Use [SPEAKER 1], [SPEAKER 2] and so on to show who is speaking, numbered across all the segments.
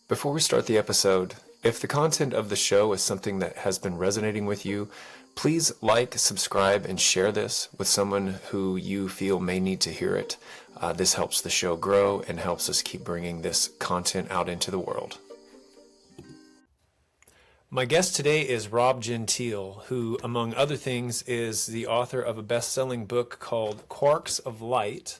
[SPEAKER 1] Before we start the episode, if the content of the show is something that has been resonating with you, please like, subscribe, and share this with someone who you feel may need to hear it. This helps the show grow and helps us keep bringing this content out into the world. My guest today is Rob Gentile, who, among other things, is the author of a best-selling book called Quarks of Light,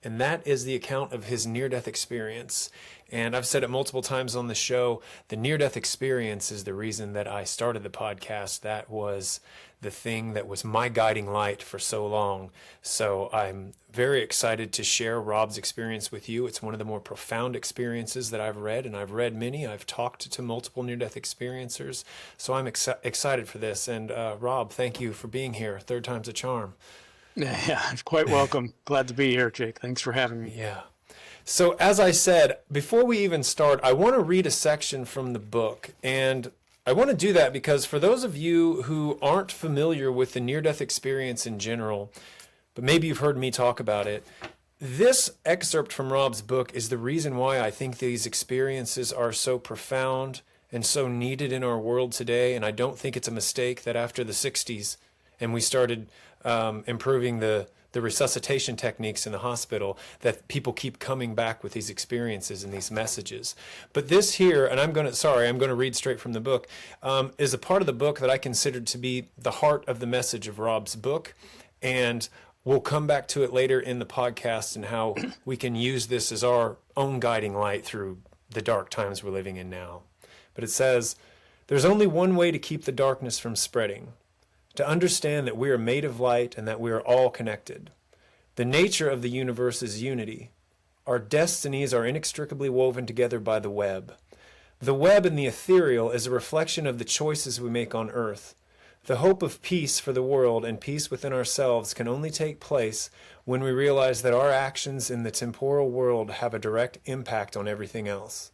[SPEAKER 1] and that is the account of his near-death experience. And I've said it multiple times on the show, the near-death experience is the reason that I started the podcast. That was the thing that was my guiding light for so long. So I'm very excited to share Rob's experience with you. It's one of the more profound experiences that I've read, and I've read many. I've talked to multiple near-death experiencers. So I'm excited for this. And Rob, thank you for being here. Third time's a charm.
[SPEAKER 2] Yeah, quite welcome. Glad to be here, Jake. Thanks for having me.
[SPEAKER 1] Yeah. So as I said, before we even start, I want to read a section from the book. And I want to do that because for those of you who aren't familiar with the near-death experience in general, but maybe you've heard me talk about it, this excerpt from Rob's book is the reason why I think these experiences are so profound and so needed in our world today. And I don't think it's a mistake that after the 60s and we started improving the resuscitation techniques in the hospital, that people keep coming back with these experiences and these messages. But this here, and I'm going to read straight from the book, is a part of the book that I consider to be the heart of the message of Rob's book. And we'll come back to it later in the podcast and how we can use this as our own guiding light through the dark times we're living in now. But it says, "There's only one way to keep the darkness from spreading. To understand that we are made of light and that we are all connected. The nature of the universe is unity. Our destinies are inextricably woven together by the web. The web in the ethereal is a reflection of the choices we make on earth. The hope of peace for the world and peace within ourselves can only take place when we realize that our actions in the temporal world have a direct impact on everything else.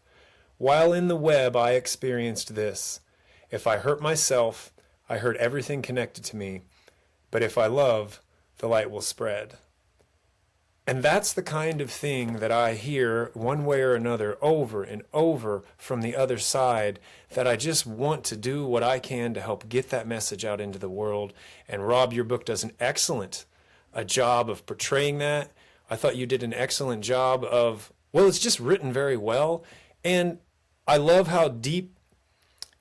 [SPEAKER 1] While in the web, I experienced this. If I hurt myself, I hurt everything connected to me, but if I love, the light will spread." And that's the kind of thing that I hear one way or another over and over from the other side, that I just want to do what I can to help get that message out into the world. And Rob, your book does an excellent job of portraying that. I thought you did an excellent job of, well, it's just written very well. And I love how deep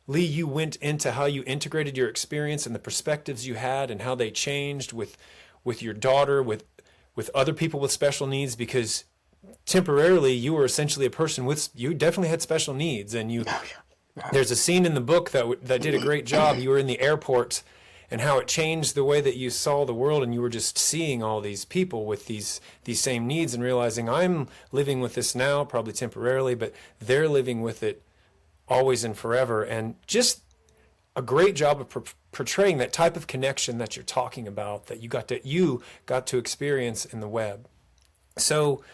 [SPEAKER 1] Lee, you went into how you integrated your experience and the perspectives you had and how they changed with your daughter, with other people with special needs, because temporarily you were essentially a person you definitely had special needs. And there's a scene in the book that did a great job. You were in the airport and how it changed the way that you saw the world, and you were just seeing all these people with these same needs and realizing, I'm living with this now, probably temporarily, but they're living with it always and forever. And just a great job of portraying that type of connection that you're talking about, that you got to experience in the web. So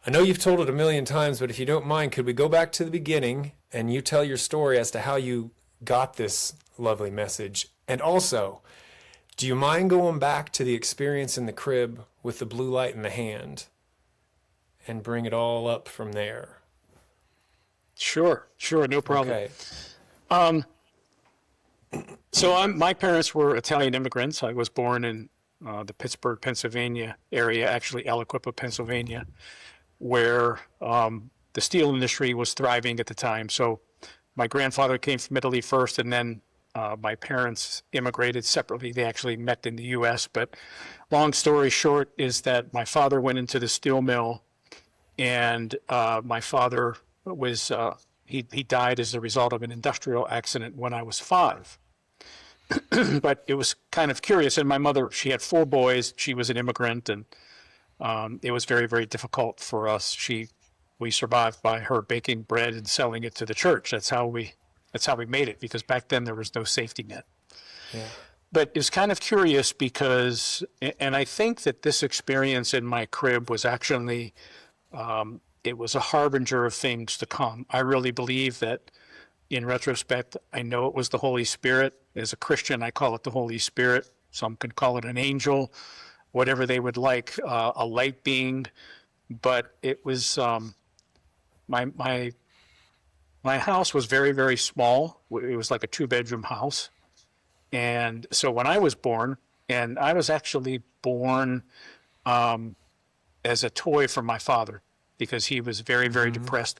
[SPEAKER 1] I know you've told it a million times, but if you don't mind, could we go back to the beginning and you tell your story as to how you got this lovely message? And also, do you mind going back to the experience in the crib with the blue light in the hand and bring it all up from there?
[SPEAKER 2] Sure, no problem.
[SPEAKER 1] Okay.
[SPEAKER 2] So my parents were Italian immigrants. I was born in the Pittsburgh, Pennsylvania area, actually Aliquippa, Pennsylvania, where the steel industry was thriving at the time. So my grandfather came from Italy first, and then my parents immigrated separately. They actually met in the U.S., but long story short is that my father went into the steel mill, and my father was he died as a result of an industrial accident when I was 5. But it was kind of curious. And my mother, she had 4 boys. She was an immigrant, and it was very, very difficult for us. We survived by her baking bread and selling it to the church. That's how we made it, because back then there was no safety net.
[SPEAKER 1] Yeah.
[SPEAKER 2] But it's kind of curious because, and I think that this experience in my crib was actually, it was a harbinger of things to come. I really believe that, in retrospect, I know it was the Holy Spirit. As a Christian, I call it the Holy Spirit. Some could call it an angel, whatever they would like, a light being. But it was my my house was very, very small. It was like a 2-bedroom house. And so when I was born, and I was actually born as a toy from my father because he was very, very depressed.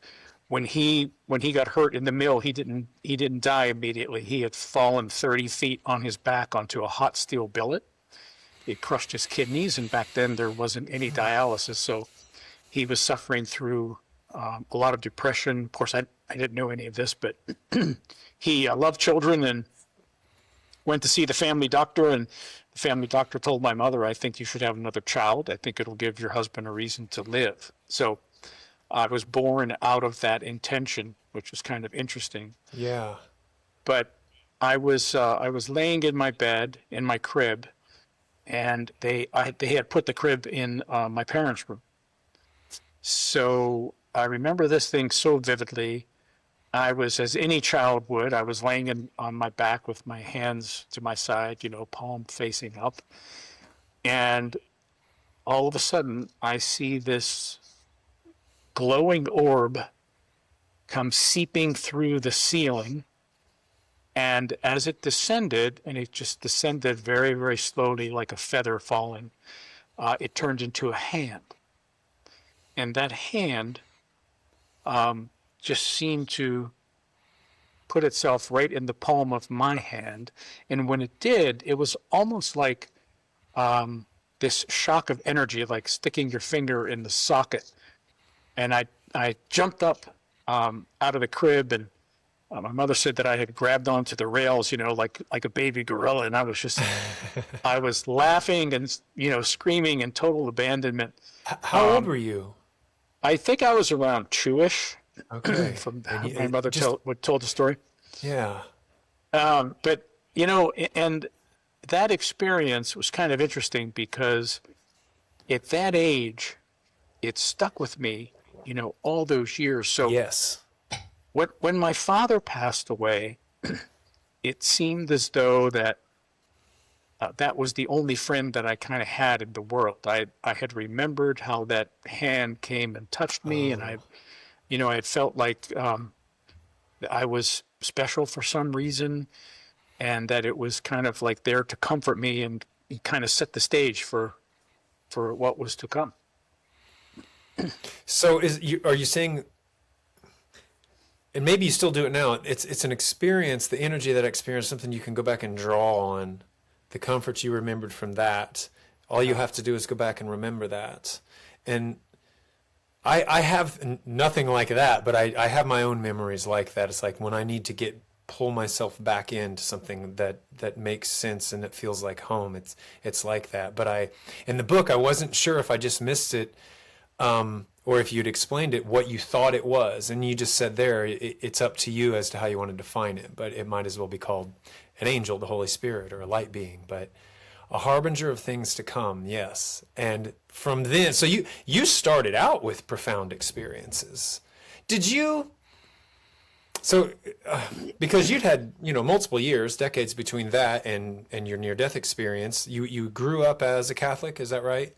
[SPEAKER 2] When he got hurt in the mill, he didn't die immediately. He had fallen 30 feet on his back onto a hot steel billet. It crushed his kidneys, and back then there wasn't any dialysis, so he was suffering through a lot of depression. Of course, I didn't know any of this, but he loved children and went to see the family doctor, and the family doctor told my mother, I think you should have another child. I think it'll give your husband a reason to live. So I was born out of that intention, which was kind of interesting.
[SPEAKER 1] Yeah.
[SPEAKER 2] But I was laying in my bed, in my crib, and they had put the crib in my parents' room. So I remember this thing so vividly. I was, as any child would, I was laying on my back with my hands to my side, palm facing up. And all of a sudden, I see this glowing orb come seeping through the ceiling. And as it descended, and it just descended very, very slowly like a feather falling, it turned into a hand. And that hand just seemed to put itself right in the palm of my hand. And when it did, it was almost like this shock of energy, like sticking your finger in the socket. And I jumped up out of the crib, and my mother said that I had grabbed onto the rails, like a baby gorilla. And I was laughing and, screaming in total abandonment.
[SPEAKER 1] How old were you?
[SPEAKER 2] I think I was around 2-ish.
[SPEAKER 1] Okay.
[SPEAKER 2] From my mother told the story.
[SPEAKER 1] Yeah.
[SPEAKER 2] But, and that experience was kind of interesting because at that age, it stuck with me, all those years. So
[SPEAKER 1] yes.
[SPEAKER 2] When my father passed away, it seemed as though that was the only friend that I kind of had in the world. I had remembered how that hand came and touched me, and I had felt like I was special for some reason, and that it was kind of like there to comfort me and kind of set the stage for what was to come.
[SPEAKER 1] So are you saying, and maybe you still do it now, it's an experience, the energy of that experience, something you can go back and draw on, the comfort you remembered from that. All you have to do is go back and remember that. And I have nothing like that, but I have my own memories like that. It's like when I need to pull myself back into something that makes sense and it feels like home. It's like that. But in the book, I wasn't sure if I just missed it, or if you'd explained it, what you thought it was. And you just said there, it's up to you as to how you want to define it. But it might as well be called an angel, the Holy Spirit, or a light being. But a harbinger of things to come, yes. And from then, so you started out with profound experiences. Did you? So, because you'd had multiple years, decades between that and your near-death experience, you grew up as a Catholic, is that right?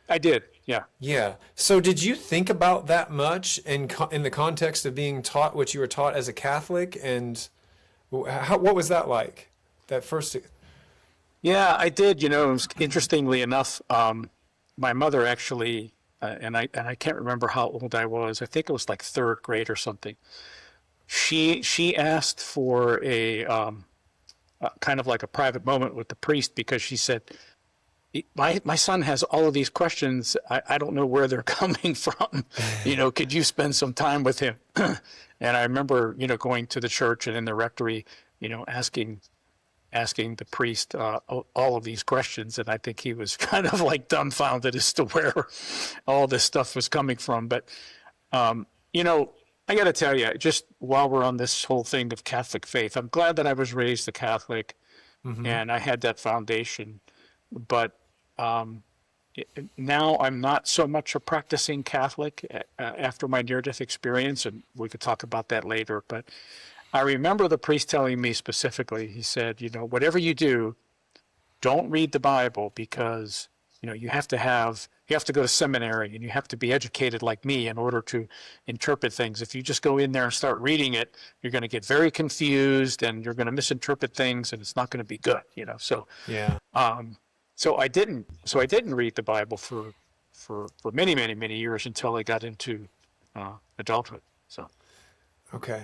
[SPEAKER 2] I did, yeah.
[SPEAKER 1] Yeah. So, did you think about that much in the context of being taught what you were taught as a Catholic, and what was that like? That first.
[SPEAKER 2] Yeah, I did. Interestingly enough, my mother actually, and I can't remember how old I was. I think it was like 3rd grade or something. She asked for a kind of like a private moment with the priest because she said, my son has all of these questions. I don't know where they're coming from. Could you spend some time with him? And I remember, going to the church and in the rectory, asking the priest all of these questions, and I think he was kind of like dumbfounded as to where all this stuff was coming from. But, I got to tell you, just while we're on this whole thing of Catholic faith, I'm glad that I was raised a Catholic, and I had that foundation. But now I'm not so much a practicing Catholic after my near-death experience, and we could talk about that later. But I remember the priest telling me specifically, he said, whatever you do, don't read the Bible because, you have to have you have to go to seminary and you have to be educated like me in order to interpret things. If you just go in there and start reading it, you're going to get very confused and you're going to misinterpret things and it's not going to be good, you know. So,
[SPEAKER 1] Yeah.
[SPEAKER 2] so I didn't. So I didn't read the Bible for many, many, many years until I got into adulthood. So.
[SPEAKER 1] Okay.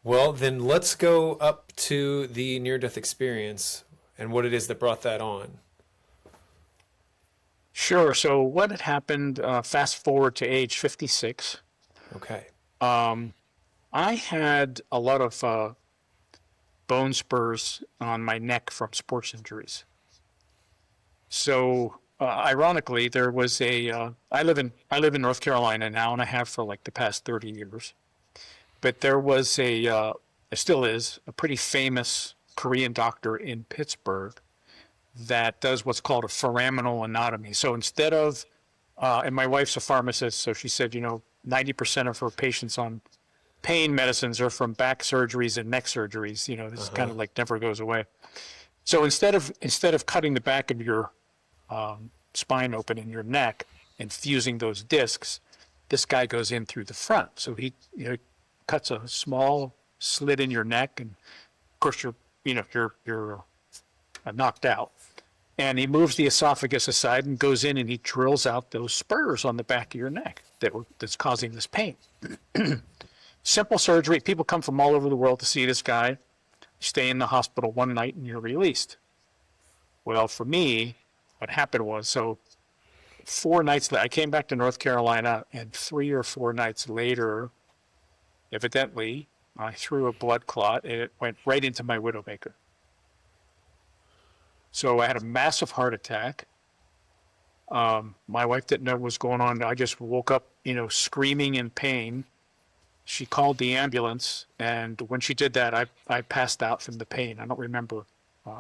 [SPEAKER 1] Well, then let's go up to the near-death experience and what it is that brought that on.
[SPEAKER 2] Sure. So what had happened, fast forward to age 56,
[SPEAKER 1] Okay.
[SPEAKER 2] I had a lot of bone spurs on my neck from sports injuries. So ironically, there was I live in North Carolina now, and I have for like the past 30 years. But there was there still is, a pretty famous Korean doctor in Pittsburgh that does what's called a foraminal anatomy. So instead of, and my wife's a pharmacist, so she said, 90% of her patients on pain medicines are from back surgeries and neck surgeries. This kind of like never goes away. So instead of cutting the back of your spine open in your neck and fusing those discs, this guy goes in through the front. So he cuts a small slit in your neck, and of course you're knocked out. And he moves the esophagus aside and goes in and he drills out those spurs on the back of your neck that's causing this pain. Simple surgery. People come from all over the world to see this guy. You stay in the hospital one night and you're released. Well, for me, what happened was, so 4 nights later, I came back to North Carolina, and 3 or 4 nights later, evidently, I threw a blood clot and it went right into my widowmaker. So I had a massive heart attack. My wife didn't know what was going on. I just woke up, screaming in pain. She called the ambulance, and when she did that, I passed out from the pain. I don't remember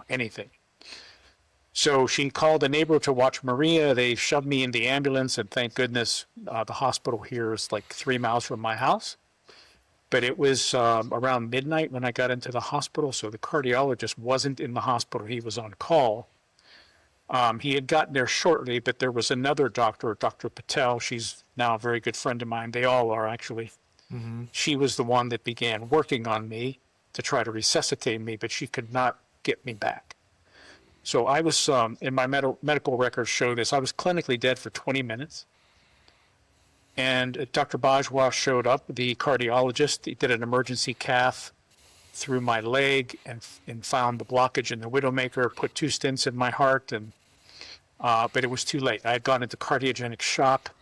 [SPEAKER 2] anything. So she called a neighbor to watch Maria. They shoved me in the ambulance, and thank goodness the hospital here is like 3 miles from my house. But it was around midnight when I got into the hospital, so the cardiologist wasn't in the hospital. He was on call. He had gotten there shortly, but there was another doctor, Dr. Patel. She's now a very good friend of mine. They all are, actually. Mm-hmm. She was the one that began working on me to try to resuscitate me, but she could not get me back. So I was, in my medical records show this, I was clinically dead for 20 minutes. And Dr. Bajwa showed up, the cardiologist. He did an emergency cath through my leg and found the blockage in the widowmaker, put 2 stents in my heart, but it was too late. I had gone into cardiogenic shock,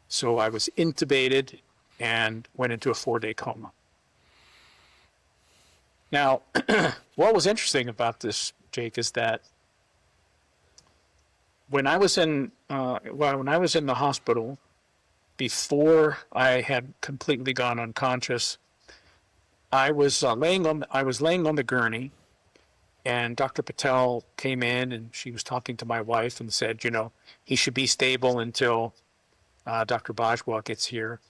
[SPEAKER 2] so I was intubated and went into a 4-day coma. Now, what was interesting about this, Jake, is that when I was in the hospital, before I had completely gone unconscious, I was laying on the gurney, and Dr. Patel came in and she was talking to my wife and said, he should be stable until Dr. Bajwa gets here.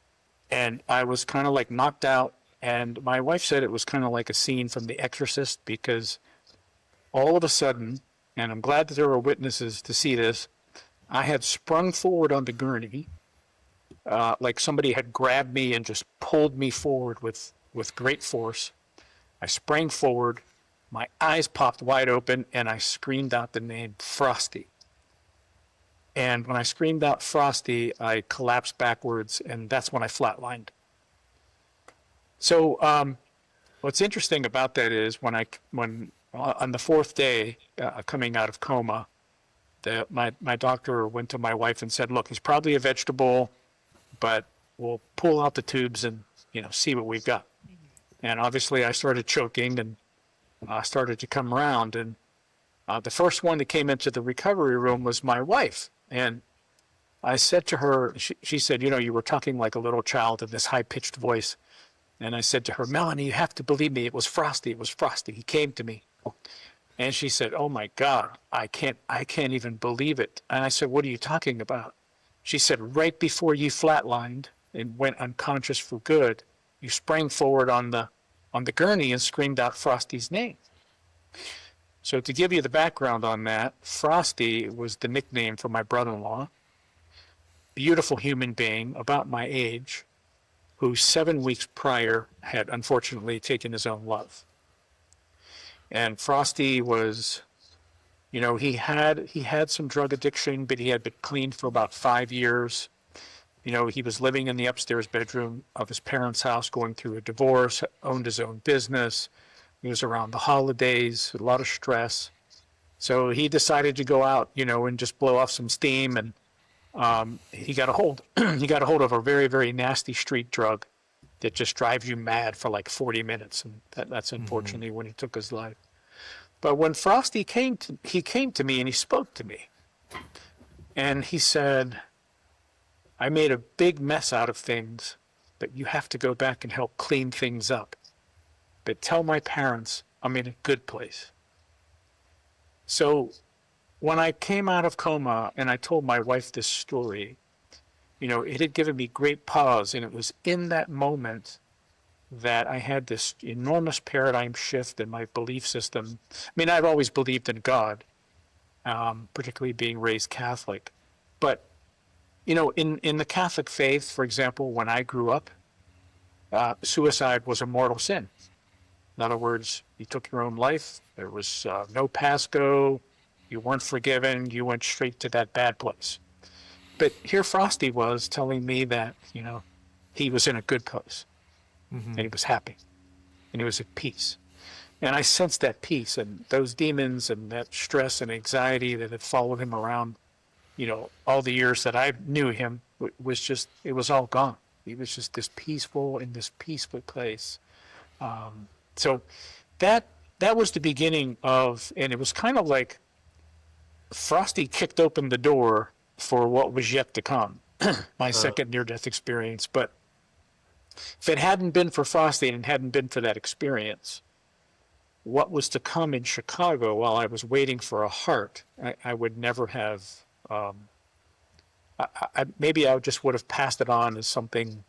[SPEAKER 2] And I was kind of like knocked out, and my wife said it was kind of like a scene from The Exorcist, because all of a sudden, and I'm glad that there were witnesses to see this, I had sprung forward on the gurney, like somebody had grabbed me and just pulled me forward with great force. I sprang forward, my eyes popped wide open, and I screamed out the name Frosty. And when I screamed out Frosty, I collapsed backwards, and that's when I flatlined. So what's interesting about that is when on the 4th day, coming out of coma, my doctor went to my wife and said, "Look, he's probably a vegetable, but we'll pull out the tubes and see what we've got." And obviously I started choking and started to come around. And the first one that came into the recovery room was my wife. And I said to her, she said, you were talking like a little child in this high-pitched voice. And I said to her, "Melanie, you have to believe me. It was Frosty. It was Frosty. He came to me." And she said, "Oh my God, I can't even believe it." And I said, "What are you talking about?" She said, "Right before you flatlined and went unconscious for good, you sprang forward on the gurney and screamed out Frosty's name." So to give you the background on that, Frosty was the nickname for my brother-in-law. beautiful human being about my age who 7 weeks prior had unfortunately taken his own life. And Frosty was, he had some drug addiction, but he had been clean for about 5 years. He was living in the upstairs bedroom of his parents' house, going through a divorce, owned his own business. He was around the holidays, a lot of stress. So he decided to go out, and just blow off some steam. And he got a hold, he got a hold of a very, very nasty street drug that just drives you mad for like 40 minutes. And that's unfortunately when he took his life. But when Frosty came to me and he spoke to me. And he said, I made a big mess out of things, but you have to go back and help clean things up. But tell my parents I'm in a good place. So when I came out of coma and I told my wife this story, it had given me great pause. And it was in that moment that I had this enormous paradigm shift in my belief system. I mean, I've always believed in God, particularly being raised Catholic. But in the Catholic faith, for example, when I grew up, suicide was a mortal sin. In other words, you took your own life. There was no passgo. You weren't forgiven. You went straight to that bad place. But here Frosty was telling me that, he was in a good place. And he was happy. And he was at peace. And I sensed that peace and those demons and that stress and anxiety that had followed him around, all the years that I knew him it was all gone. He was just in this peaceful place. So that was the beginning of, and it was kind of like Frosty kicked open the door for what was yet to come, my second near-death experience. But if it hadn't been for Frosty and it hadn't been for that experience, what was to come in Chicago while I was waiting for a heart, I would never have, maybe I just would have passed it on as something,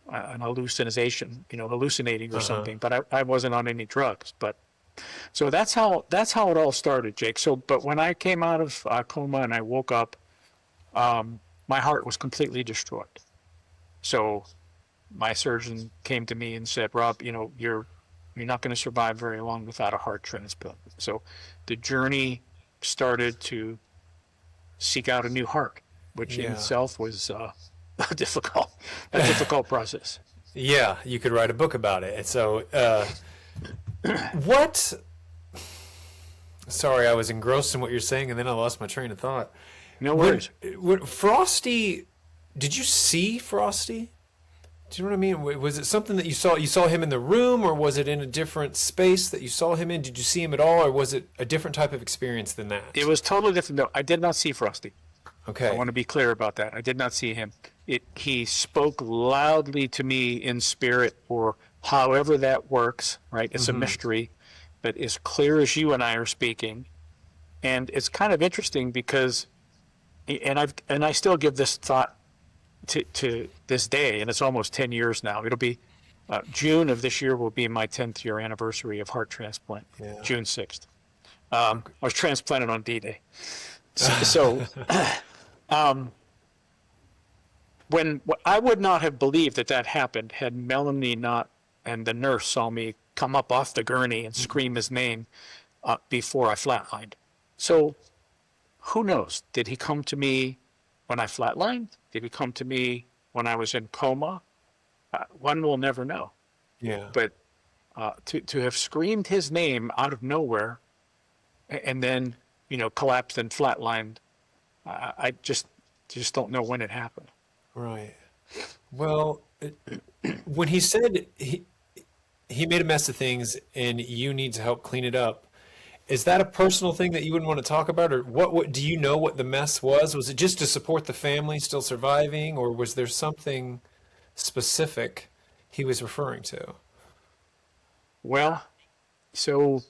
[SPEAKER 2] an hallucination, hallucinating or something, but I wasn't on any drugs. But so that's how it all started, Jake. So, but when I came out of coma and I woke up, my heart was completely destroyed. So my surgeon came to me and said, Rob, you're not going to survive very long without a heart transplant. So the journey started to seek out a new heart, which in itself was a difficult process.
[SPEAKER 1] Yeah, you could write a book about it. And so, sorry, I was engrossed in what you're saying, and then I lost my train of thought.
[SPEAKER 2] No worries.
[SPEAKER 1] When Frosty, did you see Frosty? Do you know what I mean? Was it something that you saw? You saw him in the room, or was it in a different space that you saw him in? Did you see him at all, or was it a different type of experience than that?
[SPEAKER 2] It was totally different. No, I did not see Frosty.
[SPEAKER 1] Okay.
[SPEAKER 2] I want to be clear about that. I did not see him. He spoke loudly to me in spirit, or however that works, right? It's a mystery, but as clear as you and I are speaking. And it's kind of interesting because, and I still give this thought to this day, and it's almost 10 years now. It'll be June of this year will be my 10th year anniversary of heart transplant, June 6th. I was transplanted on D-Day. So when I would not have believed that happened had Melanie not, and the nurse saw me come up off the gurney and scream his name before I flatlined. So who knows? Did he come to me when I flatlined? Did he come to me when I was in coma? One will never know.
[SPEAKER 1] Yeah.
[SPEAKER 2] But to have screamed his name out of nowhere and then, collapsed and flatlined, I just don't know when it happened.
[SPEAKER 1] Right. Well, when he said he made a mess of things and you need to help clean it up, is that a personal thing that you wouldn't want to talk about, or what do you know what the mess was? Was it just to support the family still surviving, or was there something specific he was referring to?
[SPEAKER 2] Well, so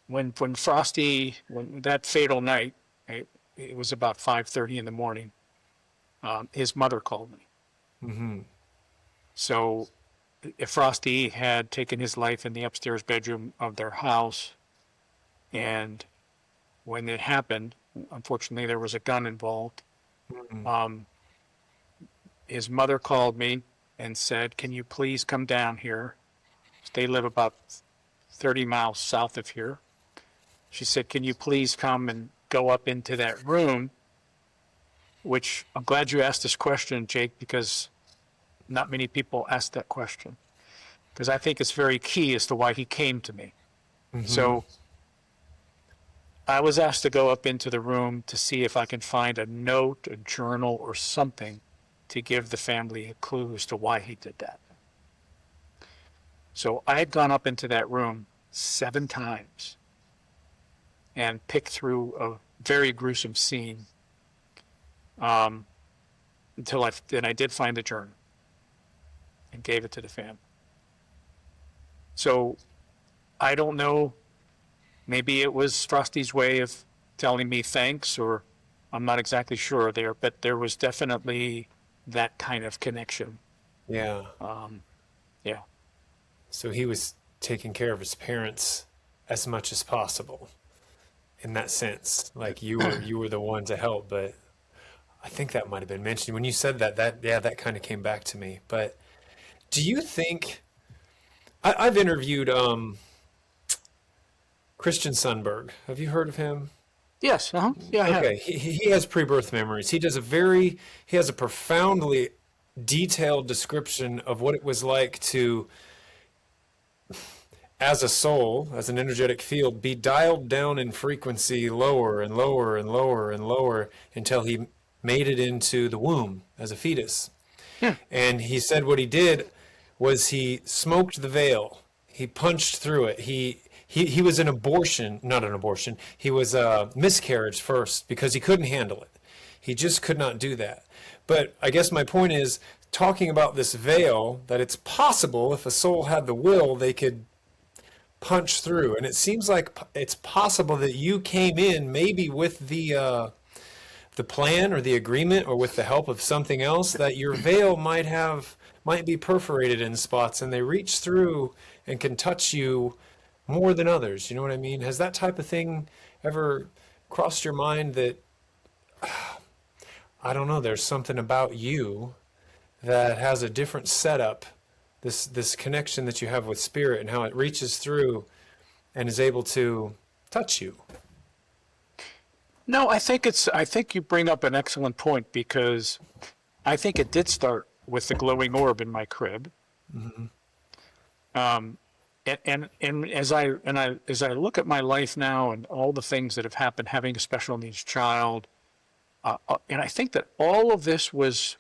[SPEAKER 2] when Frosty, when that fatal night, it was about 5:30 in the morning, his mother called me.
[SPEAKER 1] Mm-hmm.
[SPEAKER 2] So if Frosty had taken his life in the upstairs bedroom of their house, and when it happened, unfortunately there was a gun involved, Um, his mother called me and said, "Can you please come down here?" They live about 30 miles south of here. She said, "Can you please come and go up into that room?" Which I'm glad you asked this question, Jake, because not many people ask that question. Because I think it's very key as to why he came to me.
[SPEAKER 1] Mm-hmm.
[SPEAKER 2] So I was asked to go up into the room to see if I can find a note, a journal, or something to give the family a clue as to why he did that. So I had gone up into that room 7 times and picked through a very gruesome scene um, until I did find the journal and gave it to the family. So I don't know. Maybe it was Frosty's way of telling me thanks, or I'm not exactly sure there, but there was definitely that kind of connection.
[SPEAKER 1] Yeah.
[SPEAKER 2] Um, yeah.
[SPEAKER 1] So he was taking care of his parents as much as possible in that sense. Like you were the one to help, but I think that might have been mentioned when you said that yeah, that kind of came back to me. But do you think I've interviewed Christian Sundberg. Have you heard of him?
[SPEAKER 2] Yes. Uh-huh. Yeah, I have.
[SPEAKER 1] Okay, he has pre-birth memories. He has a profoundly detailed description of what it was like to, as a soul, as an energetic field, be dialed down in frequency lower and lower and lower and lower until he made it into the womb as a fetus.
[SPEAKER 2] Yeah.
[SPEAKER 1] And he said what he did was he smoked the veil. He punched through it. He was an abortion, not an abortion. He was a miscarriage first because he couldn't handle it. He just could not do that. But I guess my point is talking about this veil, that it's possible if a soul had the will, they could punch through. And it seems like it's possible that you came in maybe with the plan or the agreement or with the help of something else, that your veil might be perforated in spots and they reach through and can touch you more than others. You know what I mean? Has that type of thing ever crossed your mind that, I don't know, there's something about you that has a different setup, this connection that you have with spirit and how it reaches through and is able to touch you?
[SPEAKER 2] No, I think you bring up an excellent point, because I think it did start with the glowing orb in my crib.
[SPEAKER 1] Mm-hmm.
[SPEAKER 2] Um, and as I look at my life now and all the things that have happened, having a special needs child, and I think that all of this was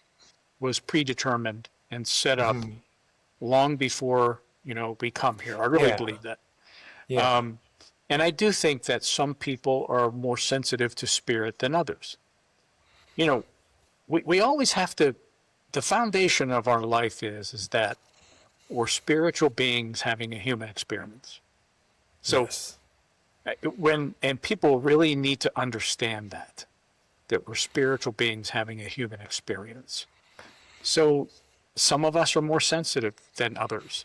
[SPEAKER 2] predetermined and set up
[SPEAKER 1] Mm-hmm.
[SPEAKER 2] long before we come here. I really
[SPEAKER 1] Yeah,
[SPEAKER 2] believe that.
[SPEAKER 1] yeah.
[SPEAKER 2] Um, and I do think that some people are more sensitive to spirit than others. You know, we always have to. The foundation of our life is that we're spiritual beings having a human experience. So
[SPEAKER 1] Yes.
[SPEAKER 2] and people really need to understand that we're spiritual beings having a human experience. So some of us are more sensitive than others.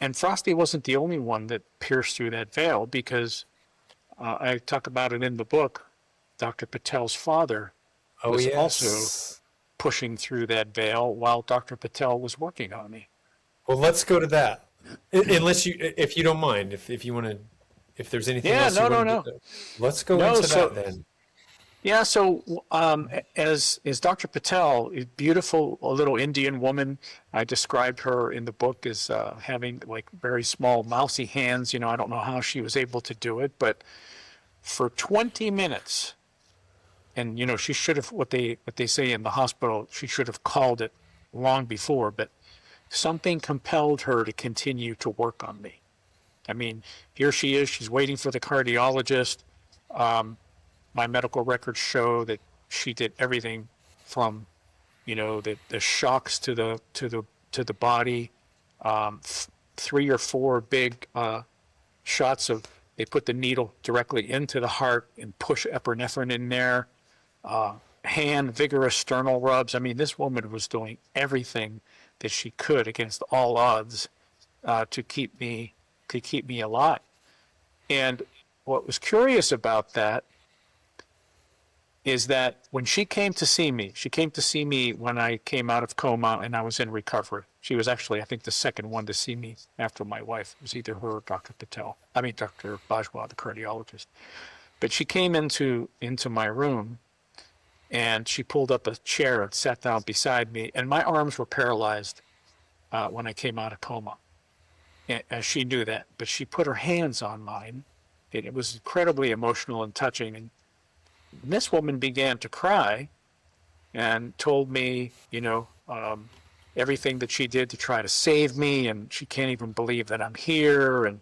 [SPEAKER 2] And Frosty wasn't the only one that pierced through that veil, because I talk about it in the book. Dr. Patel's father
[SPEAKER 1] Oh,
[SPEAKER 2] was also
[SPEAKER 1] yes.
[SPEAKER 2] pushing through that veil while Dr. Patel was working on me.
[SPEAKER 1] Well, let's go to that. Unless if you don't mind, if you want to, if there's anything
[SPEAKER 2] Yeah,
[SPEAKER 1] else you
[SPEAKER 2] no, no,
[SPEAKER 1] want to
[SPEAKER 2] no.
[SPEAKER 1] do, let's go
[SPEAKER 2] No,
[SPEAKER 1] into
[SPEAKER 2] so
[SPEAKER 1] that then.
[SPEAKER 2] yeah, so as Dr. Patel, a beautiful little Indian woman, I described her in the book as having like very small, mousy hands. I don't know how she was able to do it, but for 20 minutes, and she should have, what they say in the hospital, she should have called it long before, but something compelled her to continue to work on me. I mean, here she is, she's waiting for the cardiologist. Um, my medical records show that she did everything from the shocks to the body, 3 or 4 big shots of, they put the needle directly into the heart and push epinephrine in there, hand vigorous sternal rubs. I mean, this woman was doing everything that she could against all odds to keep me alive. And what was curious about that, is that when she came to see me when I came out of coma and I was in recovery. She was actually, I think, the second one to see me after my wife. It was either her or Dr. Patel. I mean, Dr. Bajwa, the cardiologist. But she came into my room and she pulled up a chair and sat down beside me. And my arms were paralyzed when I came out of coma. And she knew that, but she put her hands on mine. It was incredibly emotional and touching. And this woman began to cry and told me, everything that she did to try to save me, and she can't even believe that I'm here. And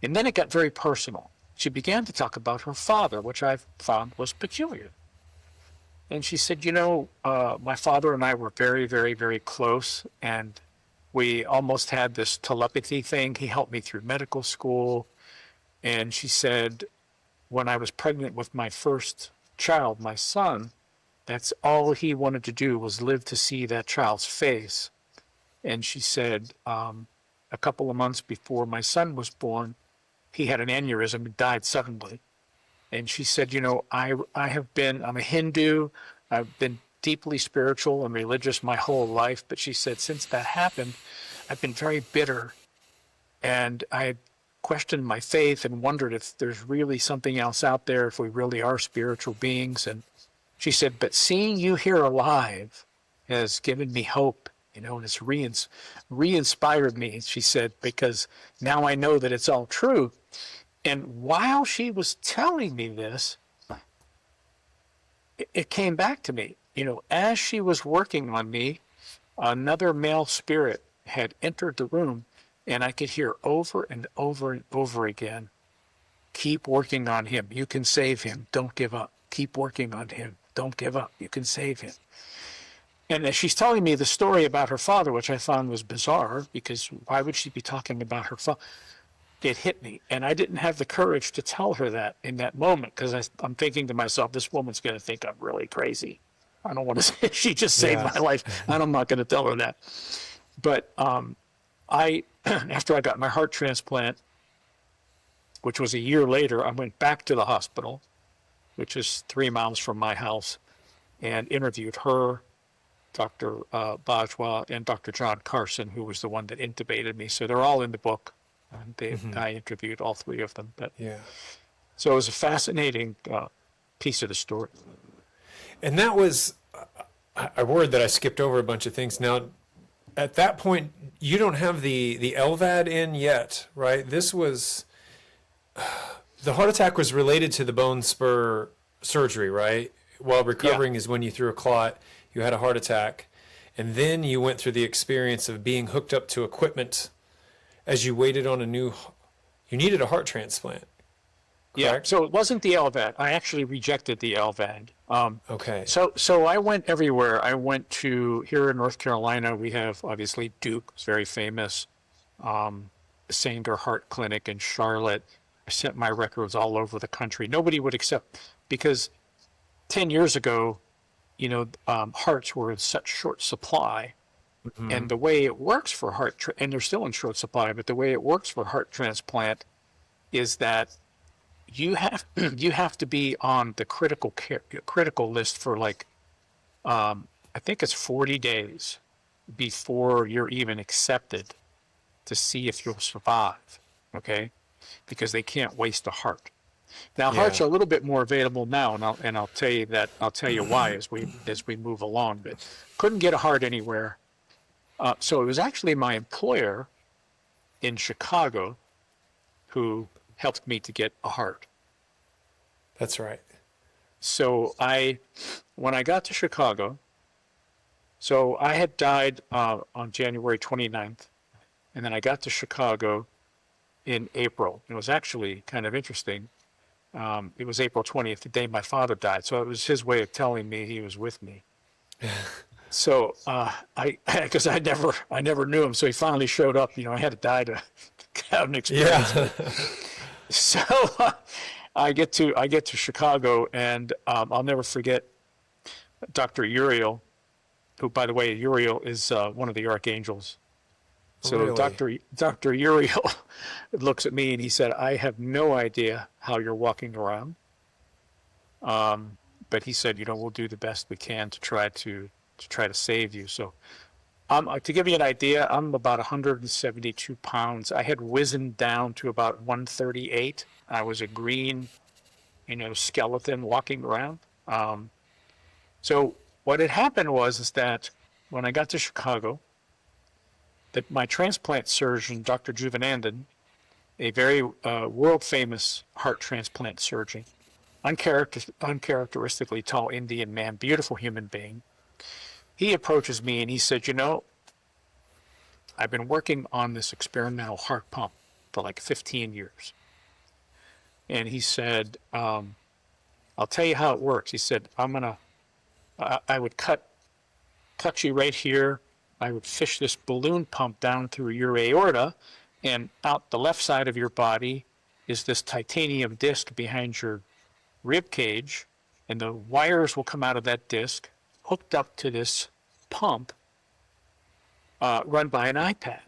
[SPEAKER 2] then it got very personal. She began to talk about her father, which I found was peculiar. And she said, my father and I were very, very, very close, and we almost had this telepathy thing. He helped me through medical school. And she said, when I was pregnant with my first child, my son, that's all he wanted to do was live to see that child's face. And she said, a couple of months before my son was born, he had an aneurysm and died suddenly. And she said, I'm a Hindu. I've been deeply spiritual and religious my whole life. But she said, since that happened, I've been very bitter. And I questioned my faith and wondered if there's really something else out there, if we really are spiritual beings. And she said, but seeing you here alive has given me hope, and it's re-inspired me, she said, because now I know that it's all true. And while she was telling me this, it came back to me. As she was working on me, another male spirit had entered the room, and I could hear over and over and over again, keep working on him. You can save him. Don't give up. Keep working on him. Don't give up. You can save him. And as she's telling me the story about her father, which I found was bizarre, because why would she be talking about her father? It hit me. And I didn't have the courage to tell her that in that moment, because I'm thinking to myself, this woman's going to think I'm really crazy. I don't want to say she just saved my life. And I'm not going to tell her that. But after I got my heart transplant, which was a year later, I went back to the hospital, which is 3 miles from my house, and interviewed her, Dr. Bajwa, and Dr. John Carson, who was the one that intubated me. So they're all in the book. I interviewed all 3 of them. So it was a fascinating piece of the story.
[SPEAKER 1] And that was, I worried that I skipped over a bunch of things. Now, at that point, you don't have the LVAD in yet, right? This was, the heart attack was related to the bone spur surgery, right? While recovering is when you threw a clot, you had a heart attack, and then you went through the experience of being hooked up to equipment as you waited on you needed a heart transplant. Correct?
[SPEAKER 2] So it wasn't the LVAD. I actually rejected the LVAD.
[SPEAKER 1] Okay.
[SPEAKER 2] So I went everywhere. I went to, here in North Carolina, we have obviously Duke, it's very famous, Sanger Heart Clinic in Charlotte. I sent my records all over the country. Nobody would accept, because 10 years ago, hearts were in such short supply. And the way it works for and they're still in short supply, but the way it works for heart transplant is that you have to be on the critical list for I think it's 40 days before you're even accepted to see if you'll survive. Okay, because they can't waste a heart. Now hearts are a little bit more available now, and I'll tell you that. I'll tell you why as we move along. But couldn't get a heart anywhere. So it was actually my employer in Chicago who helped me to get a heart.
[SPEAKER 1] That's right.
[SPEAKER 2] So when I got to Chicago, so I had died on January 29th, and then I got to Chicago in April. It was actually kind of interesting. It was April 20th, the day my father died. So it was his way of telling me he was with me. So because I never knew him, so he finally showed up. I had to die to have an experience. So I get to Chicago, and I'll never forget Dr. Uriel, who, by the way, Uriel is one of the archangels. So really? Dr. Uriel looks at me and he said, "I have no idea how you're walking around, but he said, we'll do the best we can to try to save you. So, to give you an idea, I'm about 172 pounds. I had risen down to about 138. I was a green, skeleton walking around. So what had happened is that when I got to Chicago, that my transplant surgeon, Dr. Juvenandan, a very world famous heart transplant surgeon, uncharacteristically tall Indian man, beautiful human being, he approaches me and he said, I've been working on this experimental heart pump for like 15 years. And he said, I'll tell you how it works. He said, I would cut you right here. I would fish this balloon pump down through your aorta, and out the left side of your body is this titanium disc behind your rib cage, and the wires will come out of that disc hooked up to this pump run by an iPad.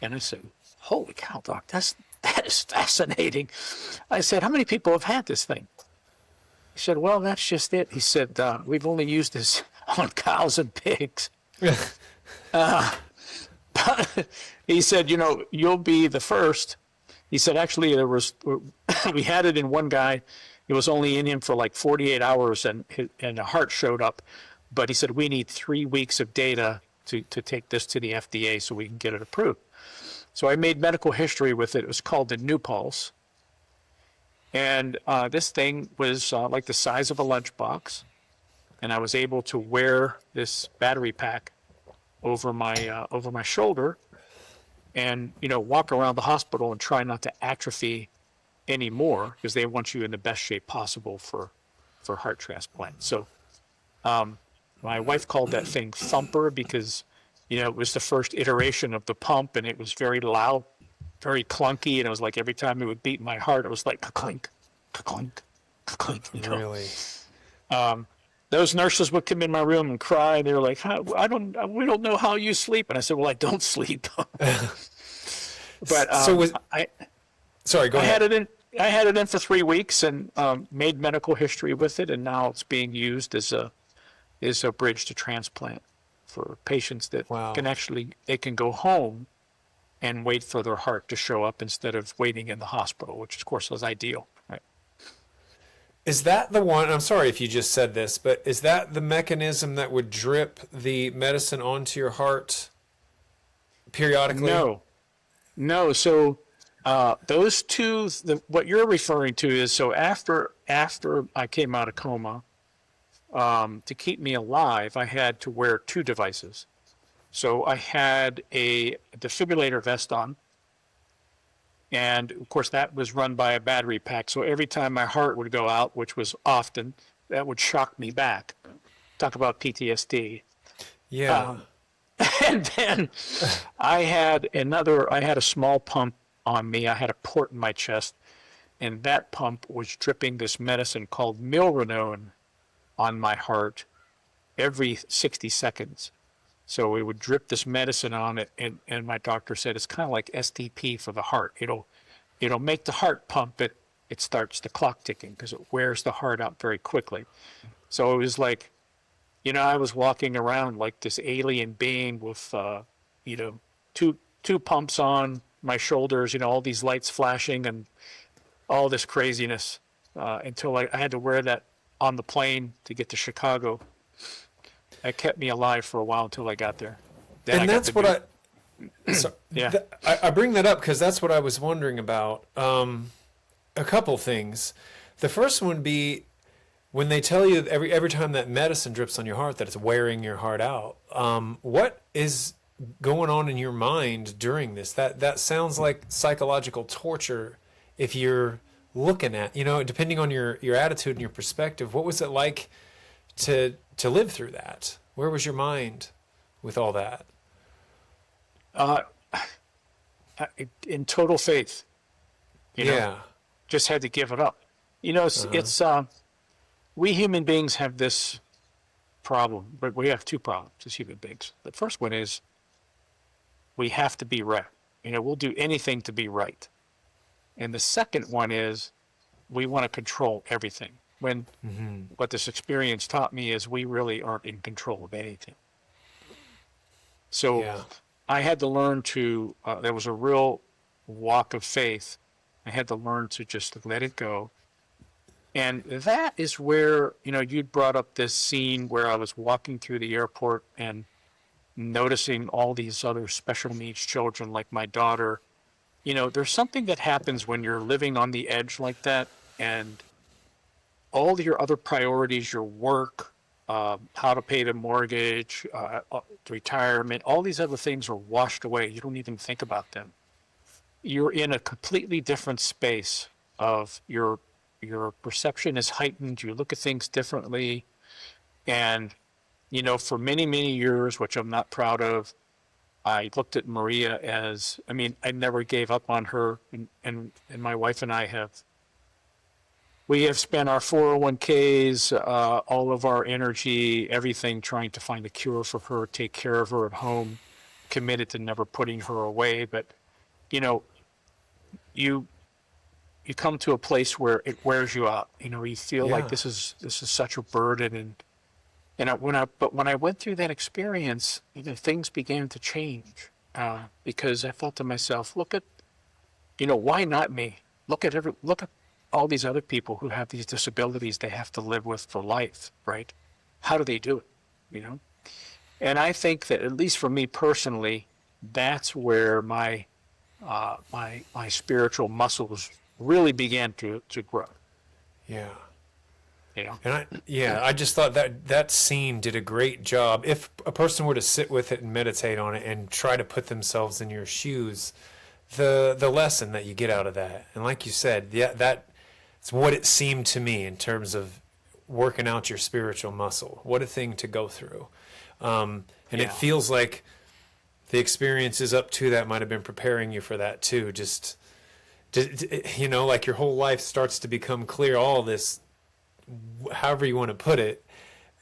[SPEAKER 2] And I said, holy cow, doc, that is fascinating. I said, how many people have had this thing? He said, well, that's just it. He said, we've only used this on cows and pigs. But he said, you'll be the first. He said, actually, we had it in one guy. It was only in him for like 48 hours and a heart showed up. But he said, we need 3 weeks of data to take this to the FDA so we can get it approved. So I made medical history with it. It was called the New Pulse. And this thing was like the size of a lunchbox. And I was able to wear this battery pack over my shoulder and, walk around the hospital and try not to atrophy anymore because they want you in the best shape possible for heart transplant. So my wife called that thing Thumper because, it was the first iteration of the pump and it was very loud, very clunky. And it was like every time it would beat my heart, it was like ka-clink, ka-clink, ka-clink.
[SPEAKER 1] Really?
[SPEAKER 2] Those nurses would come in my room and cry. They were like, we don't know how you sleep. And I said, well, I don't sleep. But
[SPEAKER 1] sorry, go ahead.
[SPEAKER 2] I had it in for 3 weeks and made medical history with it. And now it's being used as a bridge to transplant for patients that they can go home and wait for their heart to show up instead of waiting in the hospital, which of course is ideal. Right.
[SPEAKER 1] Is that the one, I'm sorry if you just said this, but is that the mechanism that would drip the medicine onto your heart periodically?
[SPEAKER 2] No. So those two, what you're referring to is, so after I came out of coma, to keep me alive, I had to wear 2 devices. So I had a defibrillator vest on, and of course that was run by a battery pack. So every time my heart would go out, which was often, that would shock me back. Talk about PTSD.
[SPEAKER 1] Yeah.
[SPEAKER 2] And then I had a small pump on me. I had a port in my chest, and that pump was dripping this medicine called milrinone on my heart every 60 seconds. So it would drip this medicine on it, and my doctor said it's kind of like STP for the heart. It'll make the heart pump. It starts the clock ticking because it wears the heart out very quickly. So it was like, I was walking around like this alien being with, two pumps on my shoulders, all these lights flashing and all this craziness until I had to wear that on the plane to get to Chicago. It kept me alive for a while until I got there. Then
[SPEAKER 1] and that's what I bring that up because that's what I was wondering about. A couple things. The first one would be when they tell you every time that medicine drips on your heart that it's wearing your heart out. What is going on in your mind during this? That sounds like psychological torture if you're looking at, depending on your attitude and your perspective. What was it like to live through that? Where was your mind with all that?
[SPEAKER 2] In total faith. Just had to give it up. It's we human beings have this problem, but we have 2 problems as human beings. The first one is we have to be right. We'll do anything to be right. And the second one is we want to control everything. when what this experience taught me is we really aren't in control of anything. So
[SPEAKER 1] Yeah.
[SPEAKER 2] I had to learn to, there was a real walk of faith. I had to learn to just let it go. And that is where, you'd brought up this scene where I was walking through the airport and noticing all these other special needs children like my daughter. There's something that happens when you're living on the edge like that, and all your other priorities, your work, how to pay the mortgage, retirement, all these other things are washed away. You don't even think about them. You're in a completely different space of your perception is heightened. You look at things differently. And, for many, many years, which I'm not proud of, I looked at Maria as, I never gave up on her. And my wife and I we have spent our 401ks, all of our energy, everything trying to find a cure for her, take care of her at home, committed to never putting her away. But, you come to a place where it wears you out. You feel like
[SPEAKER 1] Yeah.
[SPEAKER 2] this is such a burden. But when I went through that experience, things began to change, because I thought to myself, look at, why not me? Look at all these other people who have these disabilities they have to live with for life, right? How do they do it? And I think that, at least for me personally, that's where my spiritual muscles really began to grow.
[SPEAKER 1] Yeah.
[SPEAKER 2] You know?
[SPEAKER 1] And I just thought that scene did a great job. If a person were to sit with it and meditate on it and try to put themselves in your shoes, the lesson that you get out of that, and like you said, yeah, that's what it seemed to me in terms of working out your spiritual muscle. What a thing to go through. And it feels like the experiences up to that might have been preparing you for that too. Just like your whole life starts to become clear. All this, however you want to put it,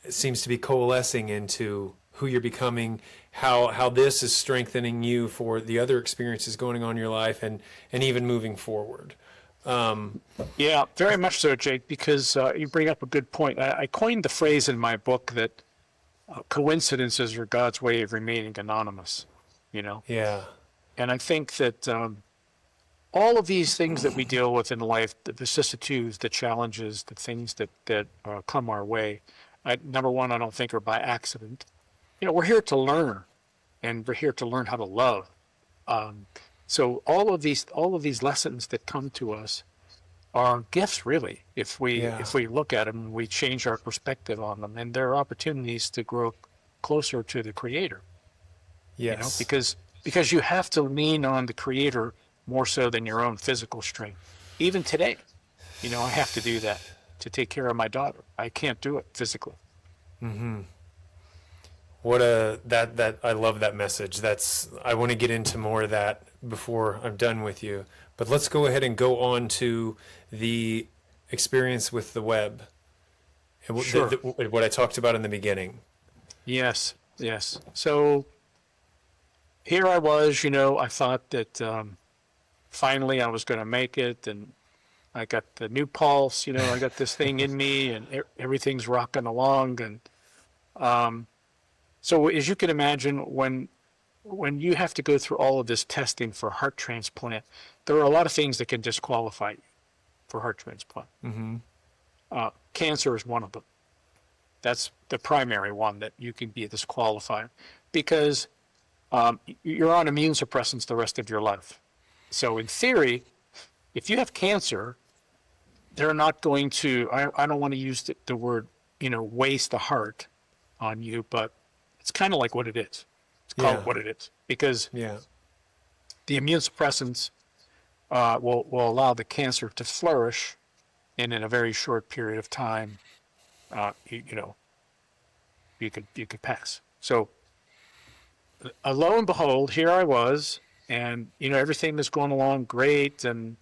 [SPEAKER 1] seems to be coalescing into who you're becoming, how this is strengthening you for the other experiences going on in your life, and even moving forward.
[SPEAKER 2] Yeah, very much so, Jake, because you bring up a good point. I coined the phrase in my book that coincidences are God's way of remaining anonymous,
[SPEAKER 1] Yeah.
[SPEAKER 2] And I think that all of these things that we deal with in life, the vicissitudes, the challenges, the things that come our way, number one, I don't think are by accident. We're here to learn, and we're here to learn how to love. So all of these lessons that come to us are gifts, really, if we look at them and we change our perspective on them, and they're opportunities to grow closer to the Creator.
[SPEAKER 1] Yes.
[SPEAKER 2] Because you have to lean on the Creator more so than your own physical strength. Even today, I have to do that to take care of my daughter. I can't do it physically.
[SPEAKER 1] Mm-hmm. That I love that message. I want to get into more of that before I'm done with you. But let's go ahead and go on to the experience with the web and
[SPEAKER 2] Sure.
[SPEAKER 1] what I talked about in the beginning.
[SPEAKER 2] Yes. So here I was, I thought that finally I was going to make it, and I got the new pulse, I got this thing in me, and everything's rocking along. And so as you can imagine, when you have to go through all of this testing for heart transplant, there are a lot of things that can disqualify you for heart transplant.
[SPEAKER 1] Mm-hmm.
[SPEAKER 2] Cancer is one of them. That's the primary one that you can be disqualified, because you're on immune suppressants the rest of your life. So in theory, if you have cancer, they're not going to, I don't want to use the word, waste the heart on you, but it's kind of like what it is. It's called what it is, because the immune suppressants will allow the cancer to flourish, and in a very short period of time, you could pass. So lo and behold, here I was, and everything was going along great, and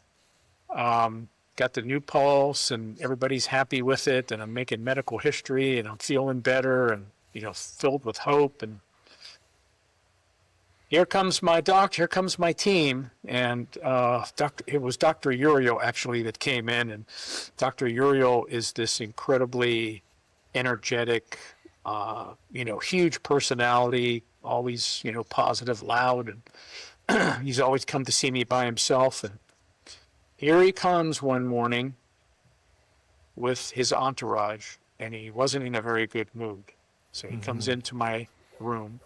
[SPEAKER 2] got the new pulse, and everybody's happy with it, and I'm making medical history, and I'm feeling better, and filled with hope. And here comes my doctor, here comes my team. And it was Dr. Uriel actually that came in. And Dr. Uriel is this incredibly energetic, huge personality, always, positive, loud. And he's always come to see me by himself. And here he comes one morning with his entourage, and he wasn't in a very good mood. So he comes into my room,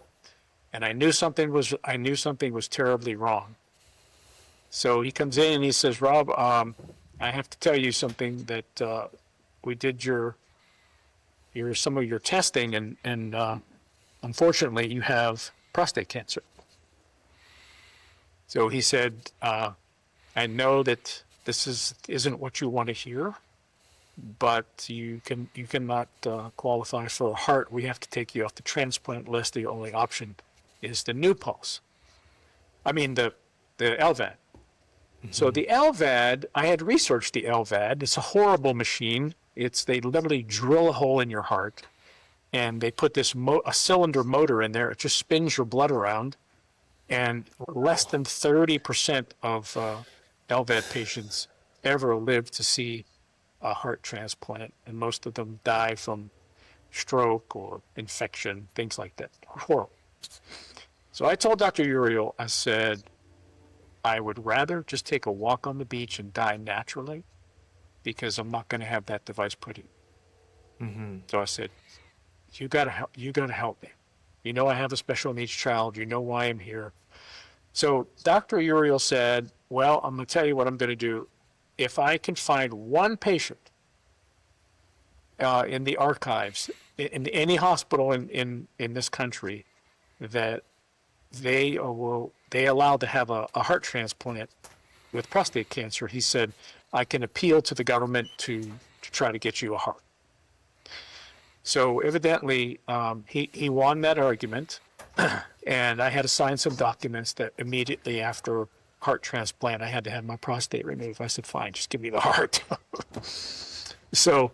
[SPEAKER 2] and I knew something was terribly wrong. So he comes in and he says, "Rob, I have to tell you something that we did some of your testing, and unfortunately you have prostate cancer." So he said, "I know that this isn't what you want to hear, but you cannot qualify for a heart. We have to take you off the transplant list. The only option is the new pulse. I mean the LVAD." So the LVAD, I had researched the LVAD. It's a horrible machine. They literally drill a hole in your heart, and they put a cylinder motor in there. It just spins your blood around, and less than 30% of LVAD patients ever live to see a heart transplant, and most of them die from stroke or infection, things like that. Horrible. So I told Dr. Uriel, I said, I would rather just take a walk on the beach and die naturally, because I'm not going to have that device put in. So I said, you gotta help me. You know I have a special needs child. You know why I'm here. So Dr. Uriel said, well, I'm going to tell you what I'm going to do. If I can find one patient in the archives, in any hospital in this country, that they allow to have a heart transplant with prostate cancer, he said, I can appeal to the government to try to get you a heart. So evidently, he won that argument, and I had to sign some documents that immediately after heart transplant, I had to have my prostate removed. I said, fine, just give me the heart. So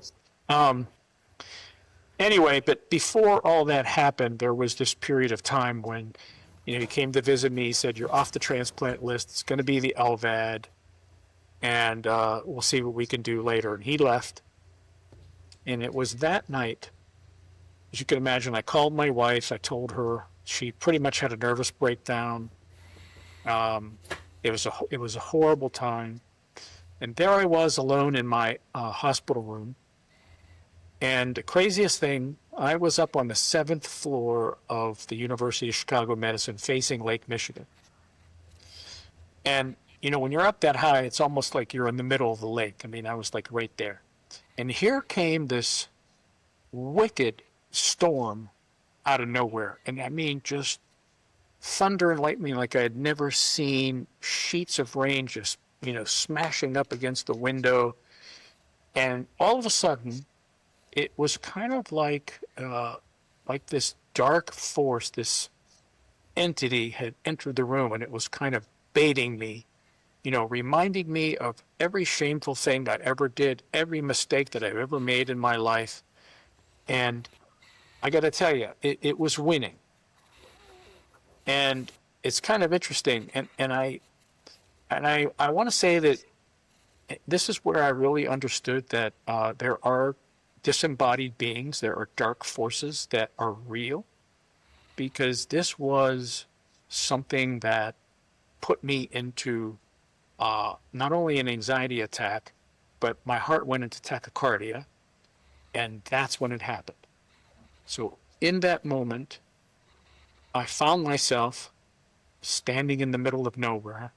[SPEAKER 2] anyway, but before all that happened, there was this period of time when, he came to visit me. He said, you're off the transplant list. It's going to be the LVAD, and we'll see what we can do later. And he left. And it was that night, as you can imagine, I called my wife. I told her. She pretty much had a nervous breakdown. It was a horrible time. And there I was alone in my hospital room. And the craziest thing, I was up on the 7th floor of the University of Chicago Medicine facing Lake Michigan. And, when you're up that high, it's almost like you're in the middle of the lake. I mean, I was like right there. And here came this wicked storm out of nowhere. And I mean, just thunder and lightning like I had never seen, sheets of rain just, smashing up against the window. And all of a sudden, it was kind of like this dark force, this entity had entered the room, and it was kind of baiting me, reminding me of every shameful thing that I ever did, every mistake that I've ever made in my life. And I got to tell you, it was winning. And it's kind of interesting. And I want to say that this is where I really understood that there are disembodied beings, there are dark forces that are real, because this was something that put me into not only an anxiety attack, but my heart went into tachycardia, and that's when it happened. So in that moment, I found myself standing in the middle of nowhere.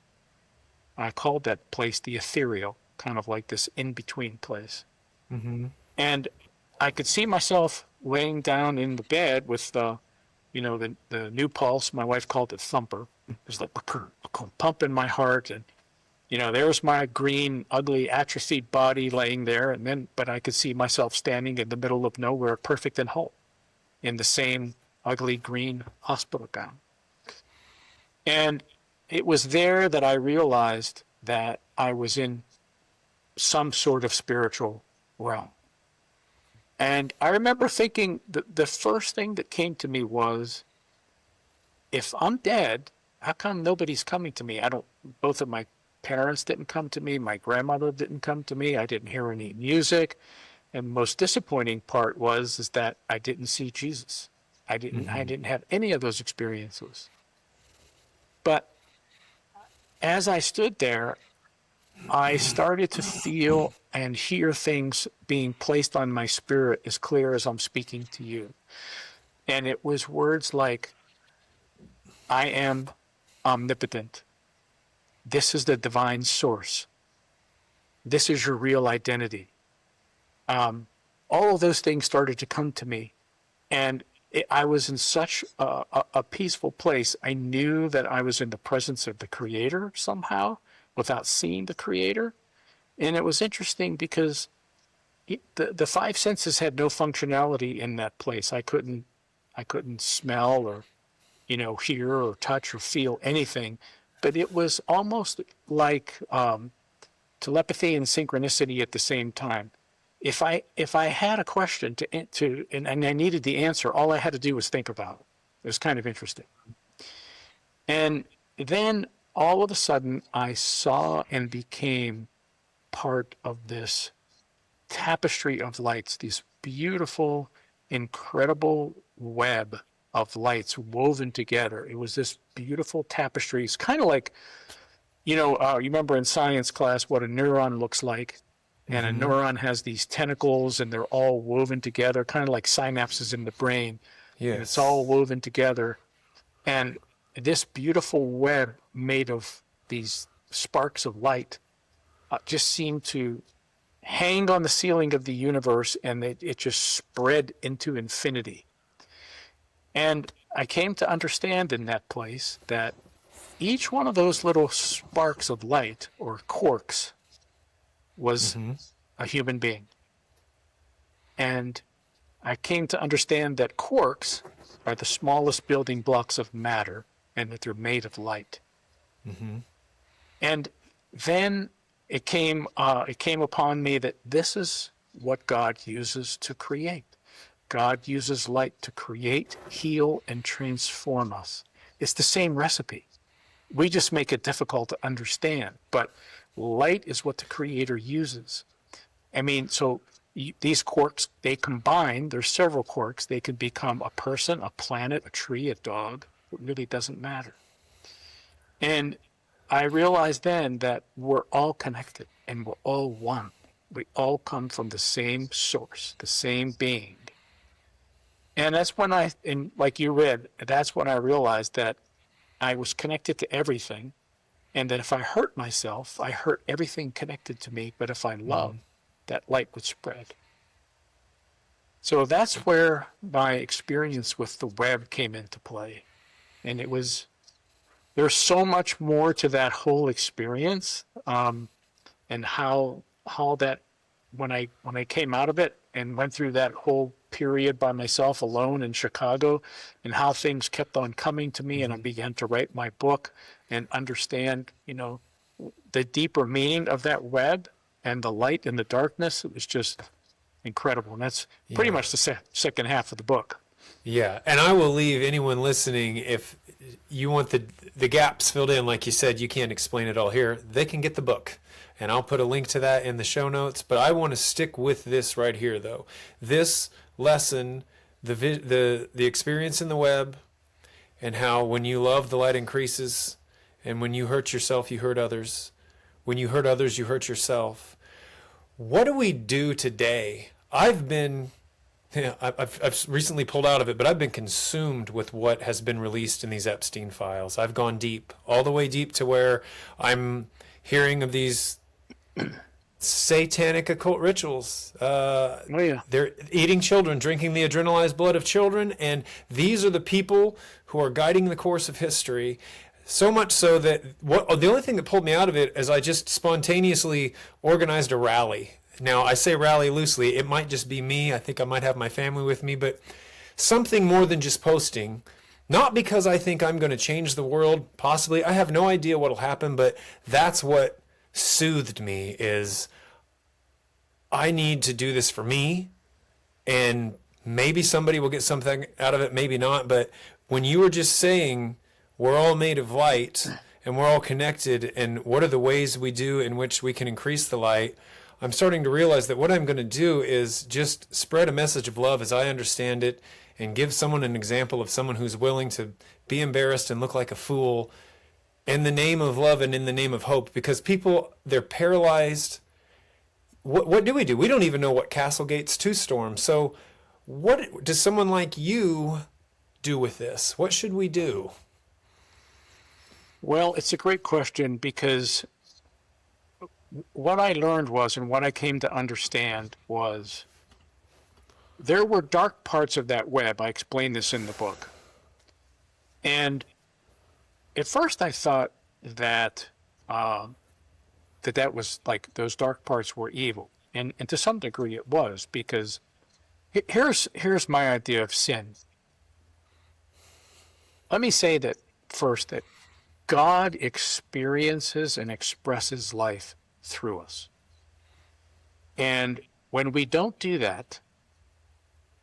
[SPEAKER 2] I called that place the Ethereal, kind of like this in-between place. And I could see myself laying down in the bed with the new pulse. My wife called it thumper. It was like a pump in my heart, and there's my green, ugly, atrophied body laying there. But I could see myself standing in the middle of nowhere, perfect and whole, in the same ugly green hospital gown. And it was there that I realized that I was in some sort of spiritual realm. And I remember thinking the first thing that came to me was, if I'm dead, how come nobody's coming to me? Both of my parents didn't come to me. My grandmother didn't come to me. I didn't hear any music. And the most disappointing part is that I didn't see Jesus. I didn't have any of those experiences. But as I stood there, I started to feel and hear things being placed on my spirit as clear as I'm speaking to you. And it was words like, I am omnipotent. This is the divine source. This is your real identity. All of those things started to come to me. And I was in such a peaceful place. I knew that I was in the presence of the Creator somehow without seeing the Creator. And it was interesting because the five senses had no functionality in that place. I couldn't smell or, hear or touch or feel anything. But it was almost like telepathy and synchronicity at the same time. If I had a question and I needed the answer, all I had to do was think about it. It was kind of interesting. And then all of a sudden, I saw and became part of this tapestry of lights, these beautiful, incredible web of lights woven together. It was this beautiful tapestry. It's kind of like, you remember in science class what a neuron looks like? And a neuron has these tentacles and they're all woven together, kind of like synapses in the brain.
[SPEAKER 1] Yes.
[SPEAKER 2] And it's all woven together. And this beautiful web made of these sparks of light just seemed to hang on the ceiling of the universe, and it just spread into infinity. And I came to understand in that place that each one of those little sparks of light, or quarks, was a human being. And I came to understand that quarks are the smallest building blocks of matter and that they're made of light. And then it came upon me that this is what God uses to create. God uses light to create, heal, and transform us. It's the same recipe. We just make it difficult to understand, but light is what the Creator uses. I mean, so these quarks, they combine, there's several quarks, they can become a person, a planet, a tree, a dog. It really doesn't matter. And I realized then that we're all connected and we're all one. We all come from the same source, the same being. And that's when like you read, that's when I realized that I was connected to everything. And that if I hurt myself, I hurt everything connected to me. But if I love, that light would spread. So that's where my experience with the web came into play. And there's so much more to that whole experience, and how that when I came out of it and went through that whole period by myself alone in Chicago, and how things kept on coming to me, and I began to write my book and understand, the deeper meaning of that web and the light and the darkness. It was just incredible. And that's pretty much the second half of the book.
[SPEAKER 1] Yeah, and I will leave anyone listening, if you want the gaps filled in, like you said, you can't explain it all here, they can get the book. And I'll put a link to that in the show notes. But I want to stick with this right here, though. This lesson, the experience in the web, and how when you love, the light increases, and when you hurt yourself, you hurt others. When you hurt others, you hurt yourself. What do we do today? I've recently pulled out of it, but I've been consumed with what has been released in these Epstein files. I've gone deep, all the way deep to where I'm hearing of these satanic occult rituals. They're eating children, drinking the adrenalized blood of children, and these are the people who are guiding the course of history. So much so that the only thing that pulled me out of it is I just spontaneously organized a rally. Now, I say rally loosely. It might just be me. I think I might have my family with me, but something more than just posting. Not because I think I'm going to change the world, possibly. I have no idea what will happen, but that's what soothed me, is I need to do this for me, and maybe somebody will get something out of it, maybe not. But when you were just saying we're all made of light and we're all connected, and what are the ways we do in which we can increase the light, I'm starting to realize that what I'm going to do is just spread a message of love as I understand it, and give someone an example of someone who's willing to be embarrassed and look like a fool in the name of love and in the name of hope. Because people, they're paralyzed. What do? We don't even know what castle gates to storm. So what does someone like you do with this? What should we do?
[SPEAKER 2] Well, it's a great question, because what I learned was, and what I came to understand was, there were dark parts of that web. I explain this in the book. And at first I thought that that was like, those dark parts were evil. And to some degree it was, because here's my idea of sin. Let me say that first, that God experiences and expresses life through us. And when we don't do that,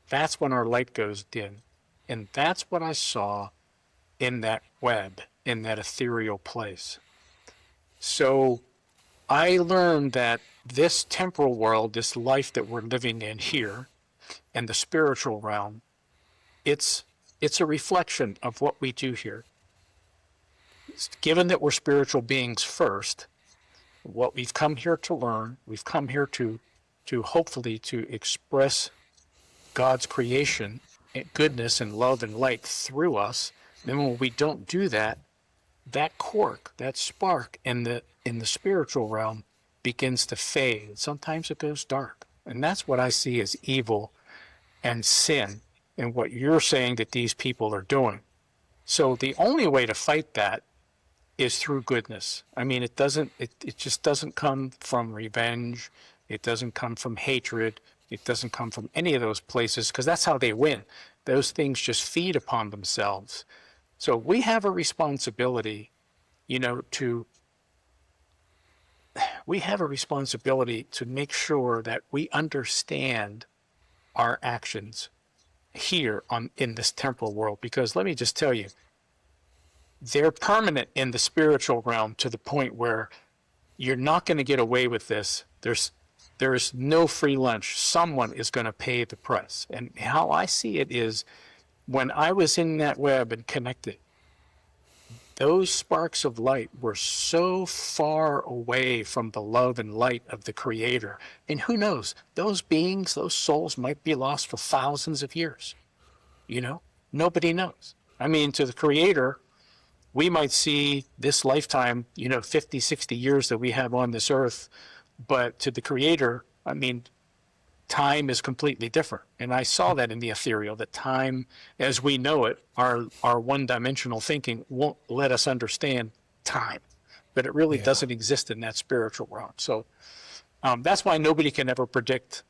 [SPEAKER 2] that's when our light goes dim. And that's what I saw in that web, in that ethereal place. So I learned that this temporal world, this life that we're living in here, and the spiritual realm, it's a reflection of what we do here. Given that we're spiritual beings first, what we've come here to learn, we've come here to hopefully to express God's creation, goodness and love and light through us. Then when we don't do that, that quark, that spark in the spiritual realm begins to fade. Sometimes it goes dark. And that's what I see as evil and sin, and what you're saying that these people are doing. So the only way to fight that is through goodness. I mean, it just doesn't come from revenge. It doesn't come from hatred. It doesn't come from any of those places, because that's how they win. Those things just feed upon themselves. So we have a responsibility, we have a responsibility to make sure that we understand our actions here in this temporal world. Because let me just tell you, they're permanent in the spiritual realm, to the point where you're not going to get away with this. There is no free lunch. Someone is going to pay the price. And how I see it is, when I was in that web and connected, those sparks of light were so far away from the love and light of the Creator. And who knows, those beings, those souls might be lost for thousands of years. Nobody knows. I mean, to the Creator, we might see this lifetime, 50, 60 years that we have on this earth. But to the Creator, I mean, time is completely different. And I saw that in the ethereal, that time as we know it, our one-dimensional thinking won't let us understand time. But it really doesn't exist in that spiritual realm. So that's why nobody can ever predict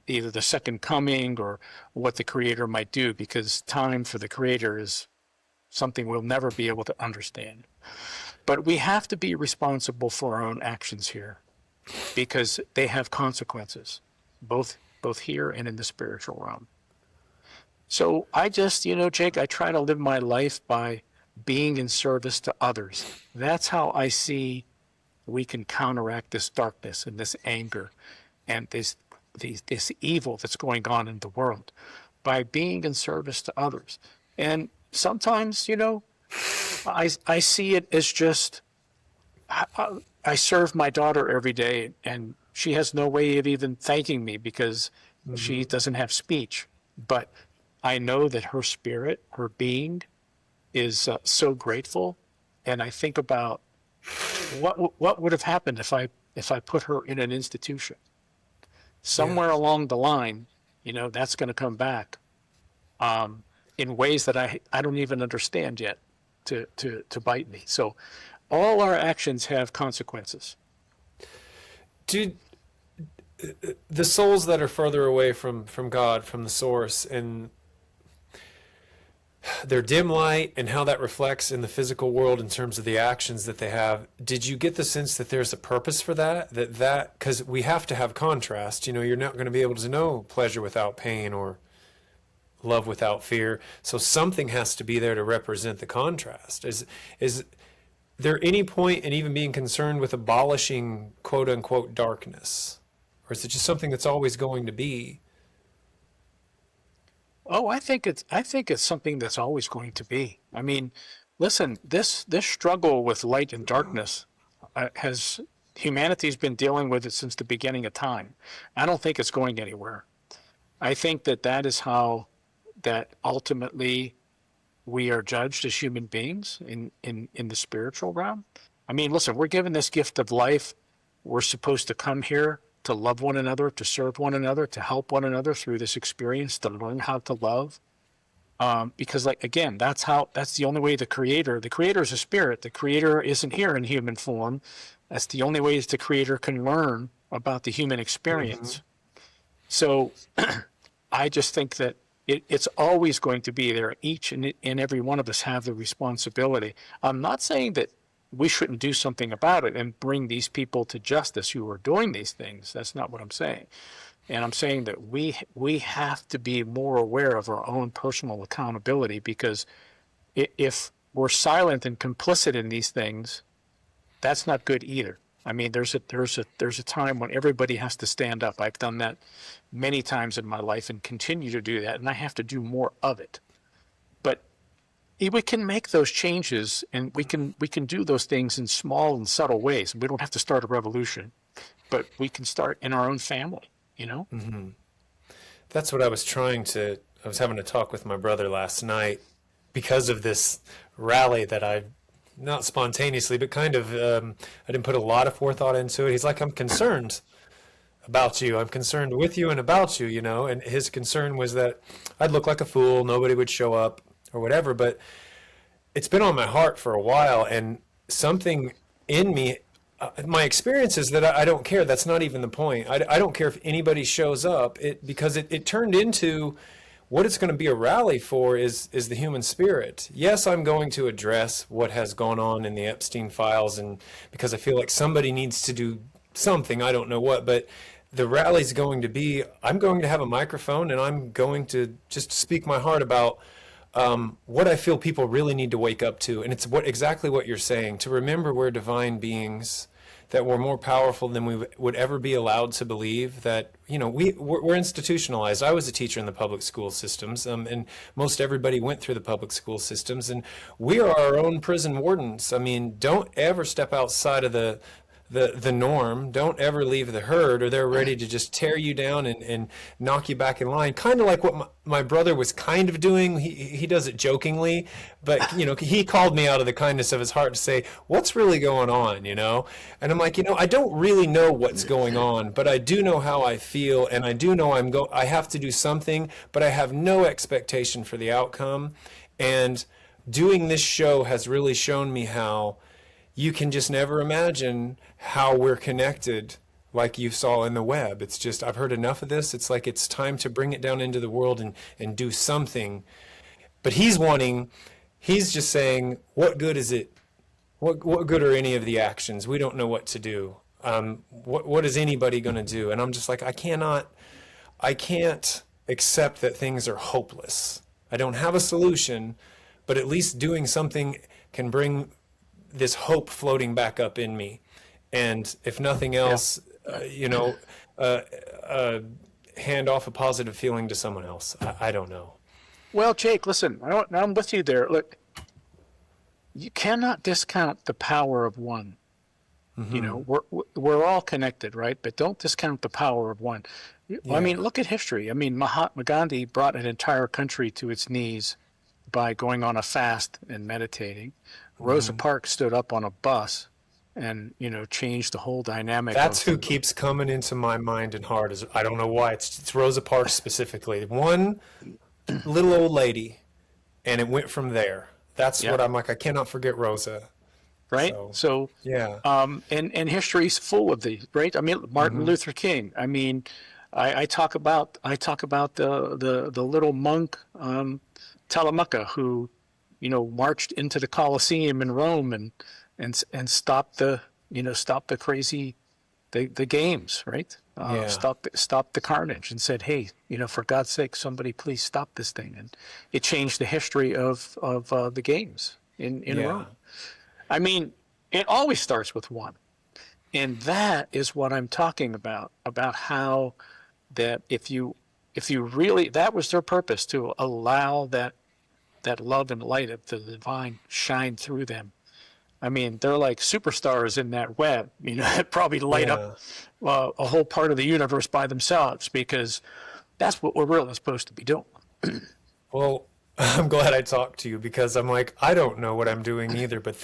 [SPEAKER 2] either the second coming or what the Creator might do, because time for the Creator is something we'll never be able to understand. But we have to be responsible for our own actions here, because they have consequences, both here and in the spiritual realm. So I just, Jake, I try to live my life by being in service to others. That's how I see we can counteract this darkness and this anger and this evil that's going on in the world, by being in service to others. And sometimes, I see it as just, I serve my daughter every day, and she has no way of even thanking me, because she doesn't have speech. But I know that her spirit, her being, is so grateful. And I think about what would have happened if I put her in an institution. Somewhere along the line, that's going to come back in ways that I don't even understand yet to bite me. So all our actions have consequences.
[SPEAKER 1] Do the souls that are further away from God, from the source, and their dim light and how that reflects in the physical world in terms of the actions that they have, did you get the sense that there's a purpose for that? Because we have to have contrast. You're not going to be able to know pleasure without pain, or love without fear. So something has to be there to represent the contrast. Is there any point in even being concerned with abolishing quote unquote darkness? Or is it just something that's always going to be?
[SPEAKER 2] Oh, I think it's something that's always going to be. I mean, listen, this struggle with light and darkness has humanity's been dealing with it since the beginning of time. I don't think it's going anywhere. I think that is how that ultimately we are judged as human beings in the spiritual realm. I mean, listen, we're given this gift of life. We're supposed to come here to love one another, to serve one another, to help one another through this experience, to learn how to love. Because, like, again, that's the only way the creator is a spirit. The creator isn't here in human form. That's the only way the creator can learn about the human experience. So I just think that it's always going to be there. Each and every one of us have the responsibility. I'm not saying that we shouldn't do something about it and bring these people to justice who are doing these things. That's not what I'm saying. And I'm saying that we have to be more aware of our own personal accountability, because if we're silent and complicit in these things, that's not good either. I mean, there's a time when everybody has to stand up. I've done that many times in my life and continue to do that, and I have to do more of it. But we can make those changes, and we can do those things in small and subtle ways. We don't have to start a revolution, but we can start in our own family, you know?
[SPEAKER 1] That's what I was having a talk with my brother last night because of this rally that I, not spontaneously, but kind of, I didn't put a lot of forethought into it. He's like, I'm concerned about you. I'm concerned with you and about you, you know? And his concern was that I'd look like a fool, nobody would show up or whatever. But it's been on my heart for a while, and something in me, my experience is that I don't care. That's not even the point. I don't care if anybody shows up, because it turned into what it's going to be a rally for is the human spirit. Yes, I'm going to address what has gone on in the Epstein files, and because I feel like somebody needs to do something, I don't know what, but the rally's going to be, I'm going to have a microphone and I'm going to just speak my heart about what I feel people really need to wake up to. And it's exactly what you're saying, to remember we're divine beings, that we're more powerful than we would ever be allowed to believe, that, you know, we're institutionalized. I was a teacher in the public school systems, and most everybody went through the public school systems, and we are our own prison wardens. I mean, don't ever step outside of the norm. Don't ever leave the herd, or they're ready to just tear you down and knock you back in line. Kind of like what my brother was kind of doing. He does it jokingly, but, you know, he called me out of the kindness of his heart to say, what's really going on, you know? And I'm like, you know, I don't really know what's going on, but I do know how I feel, and I do know I have to do something, but I have no expectation for the outcome. And doing this show has really shown me how you can just never imagine how we're connected, like you saw in the web. It's just, I've heard enough of this. It's like it's time to bring it down into the world and do something. But he's just saying, what good is it? What good are any of the actions? We don't know what to do. What is anybody going to do? And I'm just like, I can't accept that things are hopeless. I don't have a solution, but at least doing something can bring this hope floating back up in me. And if nothing else, you know, hand off a positive feeling to someone else. I don't know.
[SPEAKER 2] Well, Jake, listen, I'm with you there. Look, you cannot discount the power of one. You know, we're all connected, right? But don't discount the power of one. I mean, look at history. I mean, Mahatma Gandhi brought an entire country to its knees by going on a fast and meditating. Rosa Parks stood up on a bus and, you know, changed the whole dynamic.
[SPEAKER 1] That's who keeps coming into my mind and heart. Is I don't know why. It's Rosa Parks specifically. One little old lady, and it went from there. That's what I'm like. I cannot forget Rosa.
[SPEAKER 2] Right. So
[SPEAKER 1] yeah.
[SPEAKER 2] And history's full of these, right? I mean, Martin Luther King. I mean, I talk about the little monk Telemachus, who, you know, marched into the Colosseum in Rome and stopped the crazy the games, right?
[SPEAKER 1] Yeah.
[SPEAKER 2] stopped the carnage and said, "Hey, for God's sake, somebody please stop this thing." And it changed the history of the games in
[SPEAKER 1] Yeah.
[SPEAKER 2] Rome. I mean, it always starts with one, and that is what I'm talking about how that if you really, that was their purpose, to allow that love and light of the divine shine through them. I mean, they're like superstars in that web, that probably light up
[SPEAKER 1] Yeah.
[SPEAKER 2] a whole part of the universe by themselves, because that's what we're really supposed to be doing.
[SPEAKER 1] Well, I'm glad I talked to you because I'm like, I don't know what I'm doing either, but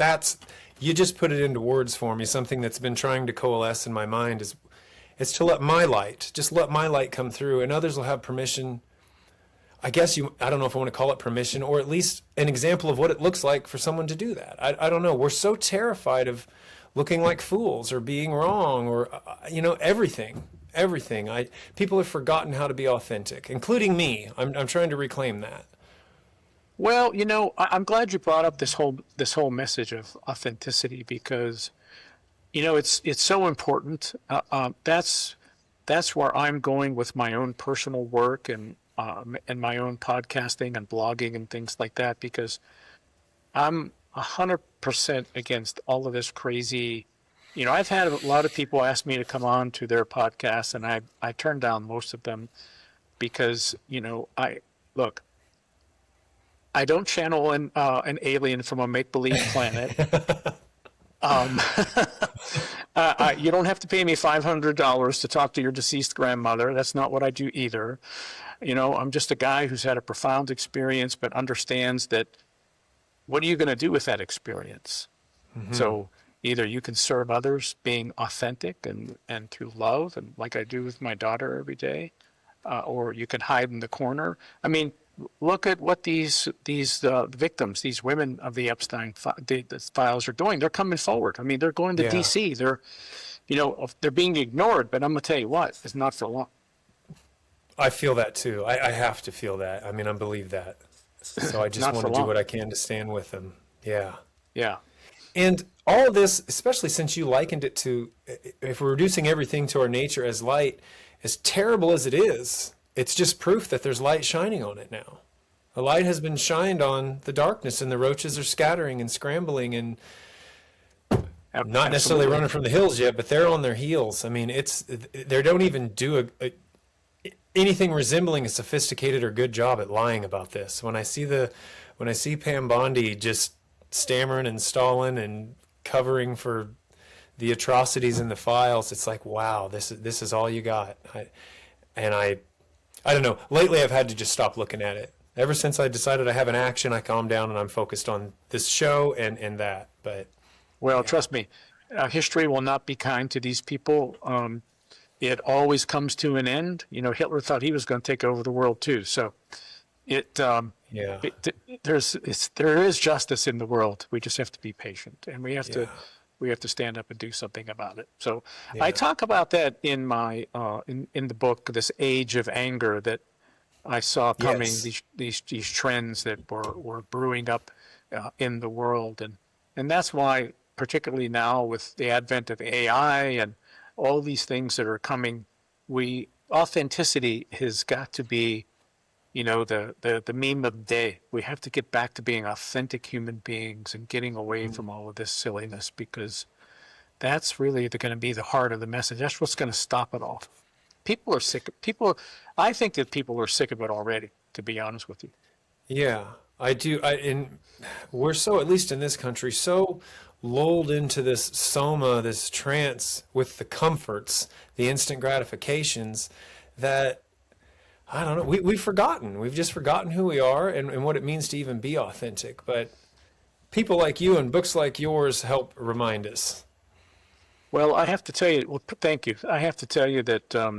[SPEAKER 1] you just put it into words for me. Something that's been trying to coalesce in my mind is it's to just let my light come through, and others will have permission. I don't know if I want to call it permission, or at least an example of what it looks like for someone to do that. I don't know. We're so terrified of looking like fools or being wrong or, everything. People have forgotten how to be authentic, including me. I'm trying to reclaim that.
[SPEAKER 2] Well, I'm glad you brought up this whole message of authenticity, because it's so important. That's where I'm going with my own personal work and my own podcasting and blogging and things like that, because I'm 100% against all of this crazy. I've had a lot of people ask me to come on to their podcast, and I turned down most of them because look, I don't channel an alien from a make-believe planet. You don't have to pay me $500 to talk to your deceased grandmother. That's not what I do either. I'm just a guy who's had a profound experience, but understands that what are you going to do with that experience? So either you can serve others being authentic and through love, and like I do with my daughter every day, or you can hide in the corner. I mean, look at what these victims, these women of the Epstein the files are doing. They're coming forward. I mean, they're going to
[SPEAKER 1] Yeah.
[SPEAKER 2] D.C. They're being ignored, but I'm going to tell you what, it's not for long.
[SPEAKER 1] I feel that too. I have to feel that. I mean, I believe that. So I just
[SPEAKER 2] Not
[SPEAKER 1] want
[SPEAKER 2] for
[SPEAKER 1] to do
[SPEAKER 2] long.
[SPEAKER 1] what I can to stand with them. Yeah.
[SPEAKER 2] Yeah.
[SPEAKER 1] And all of this, especially since you likened it to, if we're reducing everything to our nature as light, as terrible as it is, it's just proof that there's light shining on it now. The light has been shined on the darkness, and the roaches are scattering and scrambling and not necessarily
[SPEAKER 2] Absolutely.
[SPEAKER 1] running from the hills yet, but they're on their heels. I mean, they don't even do anything resembling a sophisticated or good job at lying about this. When I see Pam Bondi just stammering and stalling and covering for the atrocities in the files, it's like, wow, this is all you got. I don't know. Lately, I've had to just stop looking at it. Ever since I decided I have an action, I calm down and I'm focused on this show and that. But
[SPEAKER 2] Well,
[SPEAKER 1] yeah,
[SPEAKER 2] trust me, history will not be kind to these people. It always comes to an end. Hitler thought he was going to take over the world too. So it,
[SPEAKER 1] yeah,
[SPEAKER 2] there is justice in the world. We just have to be patient, and
[SPEAKER 1] yeah,
[SPEAKER 2] we have to stand up and do something about it. So I
[SPEAKER 1] yeah.
[SPEAKER 2] talk about that in my in the book, this age of anger that I saw coming,
[SPEAKER 1] Yes.
[SPEAKER 2] these trends that were brewing up in the world, and that's why, particularly now with the advent of AI and all these things that are coming, authenticity has got to be, the meme of the day. We have to get back to being authentic human beings and getting away from all of this silliness, because that's really going to be the heart of the message. That's what's going to stop it all. People are sick. I think that people are sick of it already, to be honest with you.
[SPEAKER 1] Yeah, I do. And we're so, at least in this country, so lulled into this soma, this trance with the comforts, the instant gratifications, that I don't know. We've forgotten. We've just forgotten who we are and what it means to even be authentic. But people like you and books like yours help remind us.
[SPEAKER 2] Well, I have to tell you, well, thank you. I have to tell you that I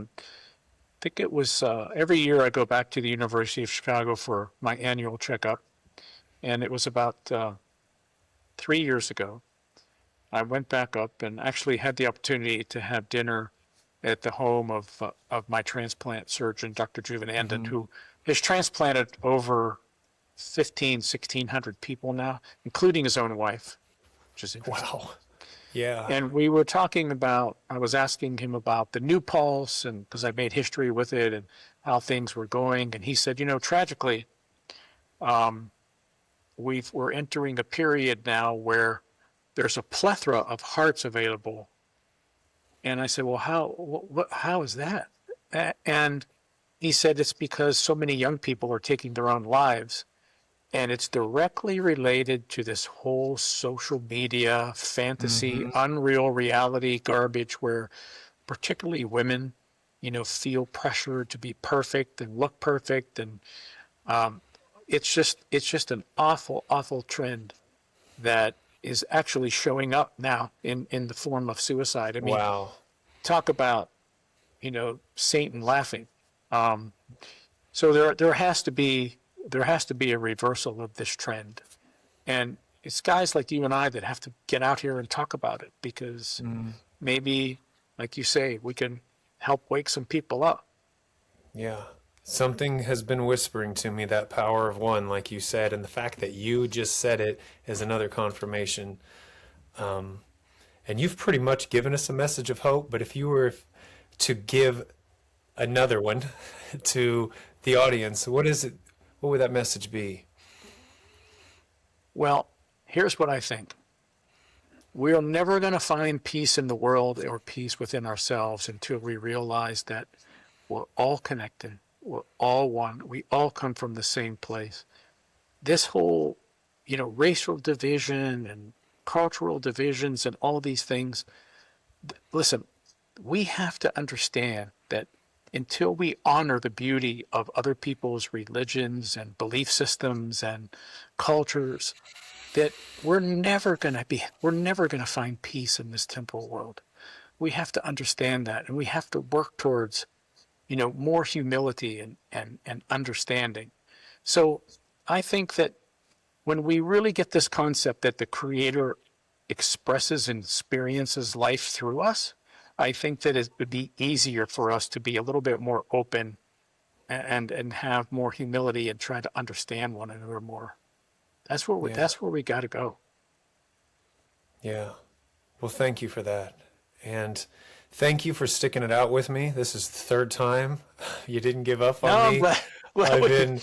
[SPEAKER 2] think it was every year I go back to the University of Chicago for my annual checkup, and it was about 3 years ago. I went back up and actually had the opportunity to have dinner at the home of my transplant surgeon, Dr. Juvenandan,
[SPEAKER 1] Hmm.
[SPEAKER 2] who has transplanted over 1600 people now, including his own wife, which is interesting.
[SPEAKER 1] Wow. Yeah.
[SPEAKER 2] And we were talking about, I was asking him about the new pulse, and because I made history with it and how things were going. And he said, tragically, we're entering a period now where there's a plethora of hearts available. And I said, well, how is that? And he said, it's because so many young people are taking their own lives. And it's directly related to this whole social media, fantasy, unreal reality garbage where particularly women, feel pressure to be perfect and look perfect. And it's just an awful, awful trend that is actually showing up now in the form of suicide. I mean,
[SPEAKER 1] Wow.
[SPEAKER 2] talk about, Satan laughing. So there has to be a reversal of this trend, and it's guys like you and I that have to get out here and talk about it, because maybe, like you say, we can help wake some people up.
[SPEAKER 1] Yeah. Something has been whispering to me, that power of one, like you said, and the fact that you just said it is another confirmation. And you've pretty much given us a message of hope, but if you were to give another one to the audience, what is it? What would that message be?
[SPEAKER 2] Well, here's what I think. We're never going to find peace in the world or peace within ourselves until we realize that we're all connected. We're all one. We all come from the same place. This whole, racial division and cultural divisions and all these things, listen, we have to understand that until we honor the beauty of other people's religions and belief systems and cultures, that we're never going to find peace in this temporal world. We have to understand that, and we have to work towards, more humility and understanding. So I think that when we really get this concept that the Creator expresses and experiences life through us, I think that it would be easier for us to be a little bit more open and have more humility and try to understand one another more. That's where we got to go.
[SPEAKER 1] Yeah. Well, thank you for that. And thank you for sticking it out with me. This is the third time you didn't give up on me. I've been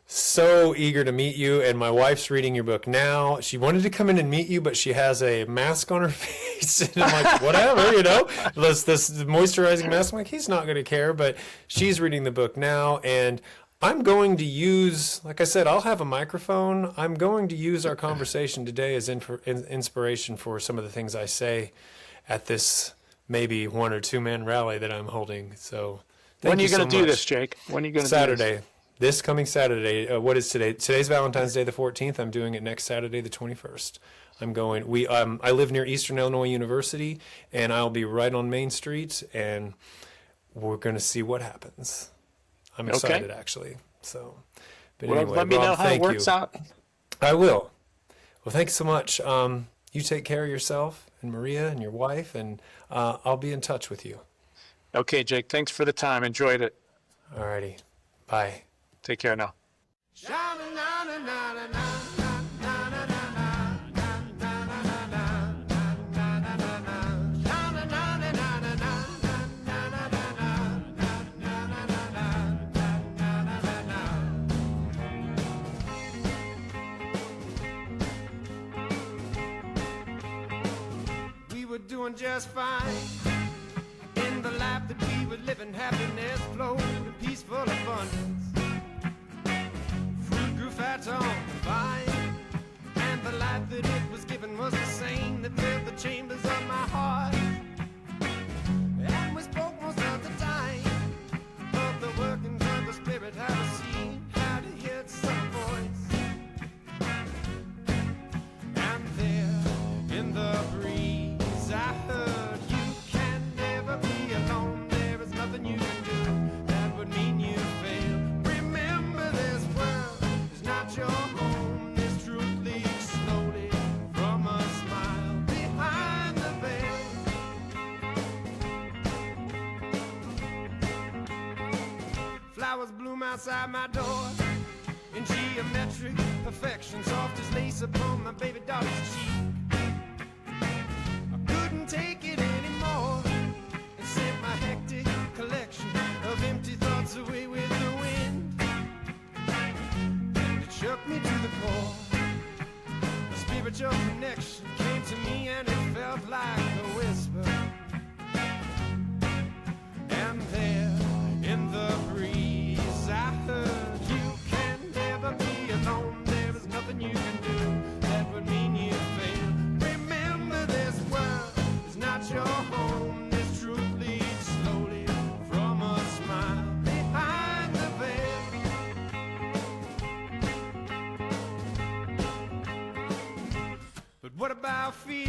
[SPEAKER 1] so eager to meet you, and my wife's reading your book now. She wanted to come in and meet you, but she has a mask on her face. And I'm like, whatever, this moisturizing mask. I'm like, he's not going to care, but she's reading the book now, and I'm going to use, like I said, I'll have a microphone. I'm going to use our conversation today as inspiration for some of the things I say at this maybe 1 or 2 man rally that I'm holding. So
[SPEAKER 2] when are you going to do this, Jake? When are you going to do this?
[SPEAKER 1] Saturday. This coming Saturday. What is today? Today's Valentine's Day, the 14th. I'm doing it next Saturday, the 21st. I'm going. I live near Eastern Illinois University, and I'll be right on Main Street, and we're going to see what happens. I'm excited, actually. So, but
[SPEAKER 2] well,
[SPEAKER 1] anyway,
[SPEAKER 2] let me know how it works out.
[SPEAKER 1] I will. Well, thanks so much. You take care of yourself and Maria and your wife, and I'll be in touch with you.
[SPEAKER 2] Okay, Jake. Thanks for the time. Enjoyed it.
[SPEAKER 1] All righty. Bye.
[SPEAKER 2] Take care now.
[SPEAKER 3] We were doing just fine in the life that we were living. Happiness flowed in peaceful abundance. Fruit grew fat on the vine, and the life that it was given was the same that filled the chambers of my heart. And we spoke most of the time of the workings of the spirit, how to see, how to hear some voice. And there in the breeze I heard, you can never be alone. There is nothing you can do that would mean you fail. Remember, this world is not your home. This truth leaks slowly from a smile behind the veil. Flowers bloom outside my door in geometric perfection, soft as lace upon my baby daughter's cheek. A I feel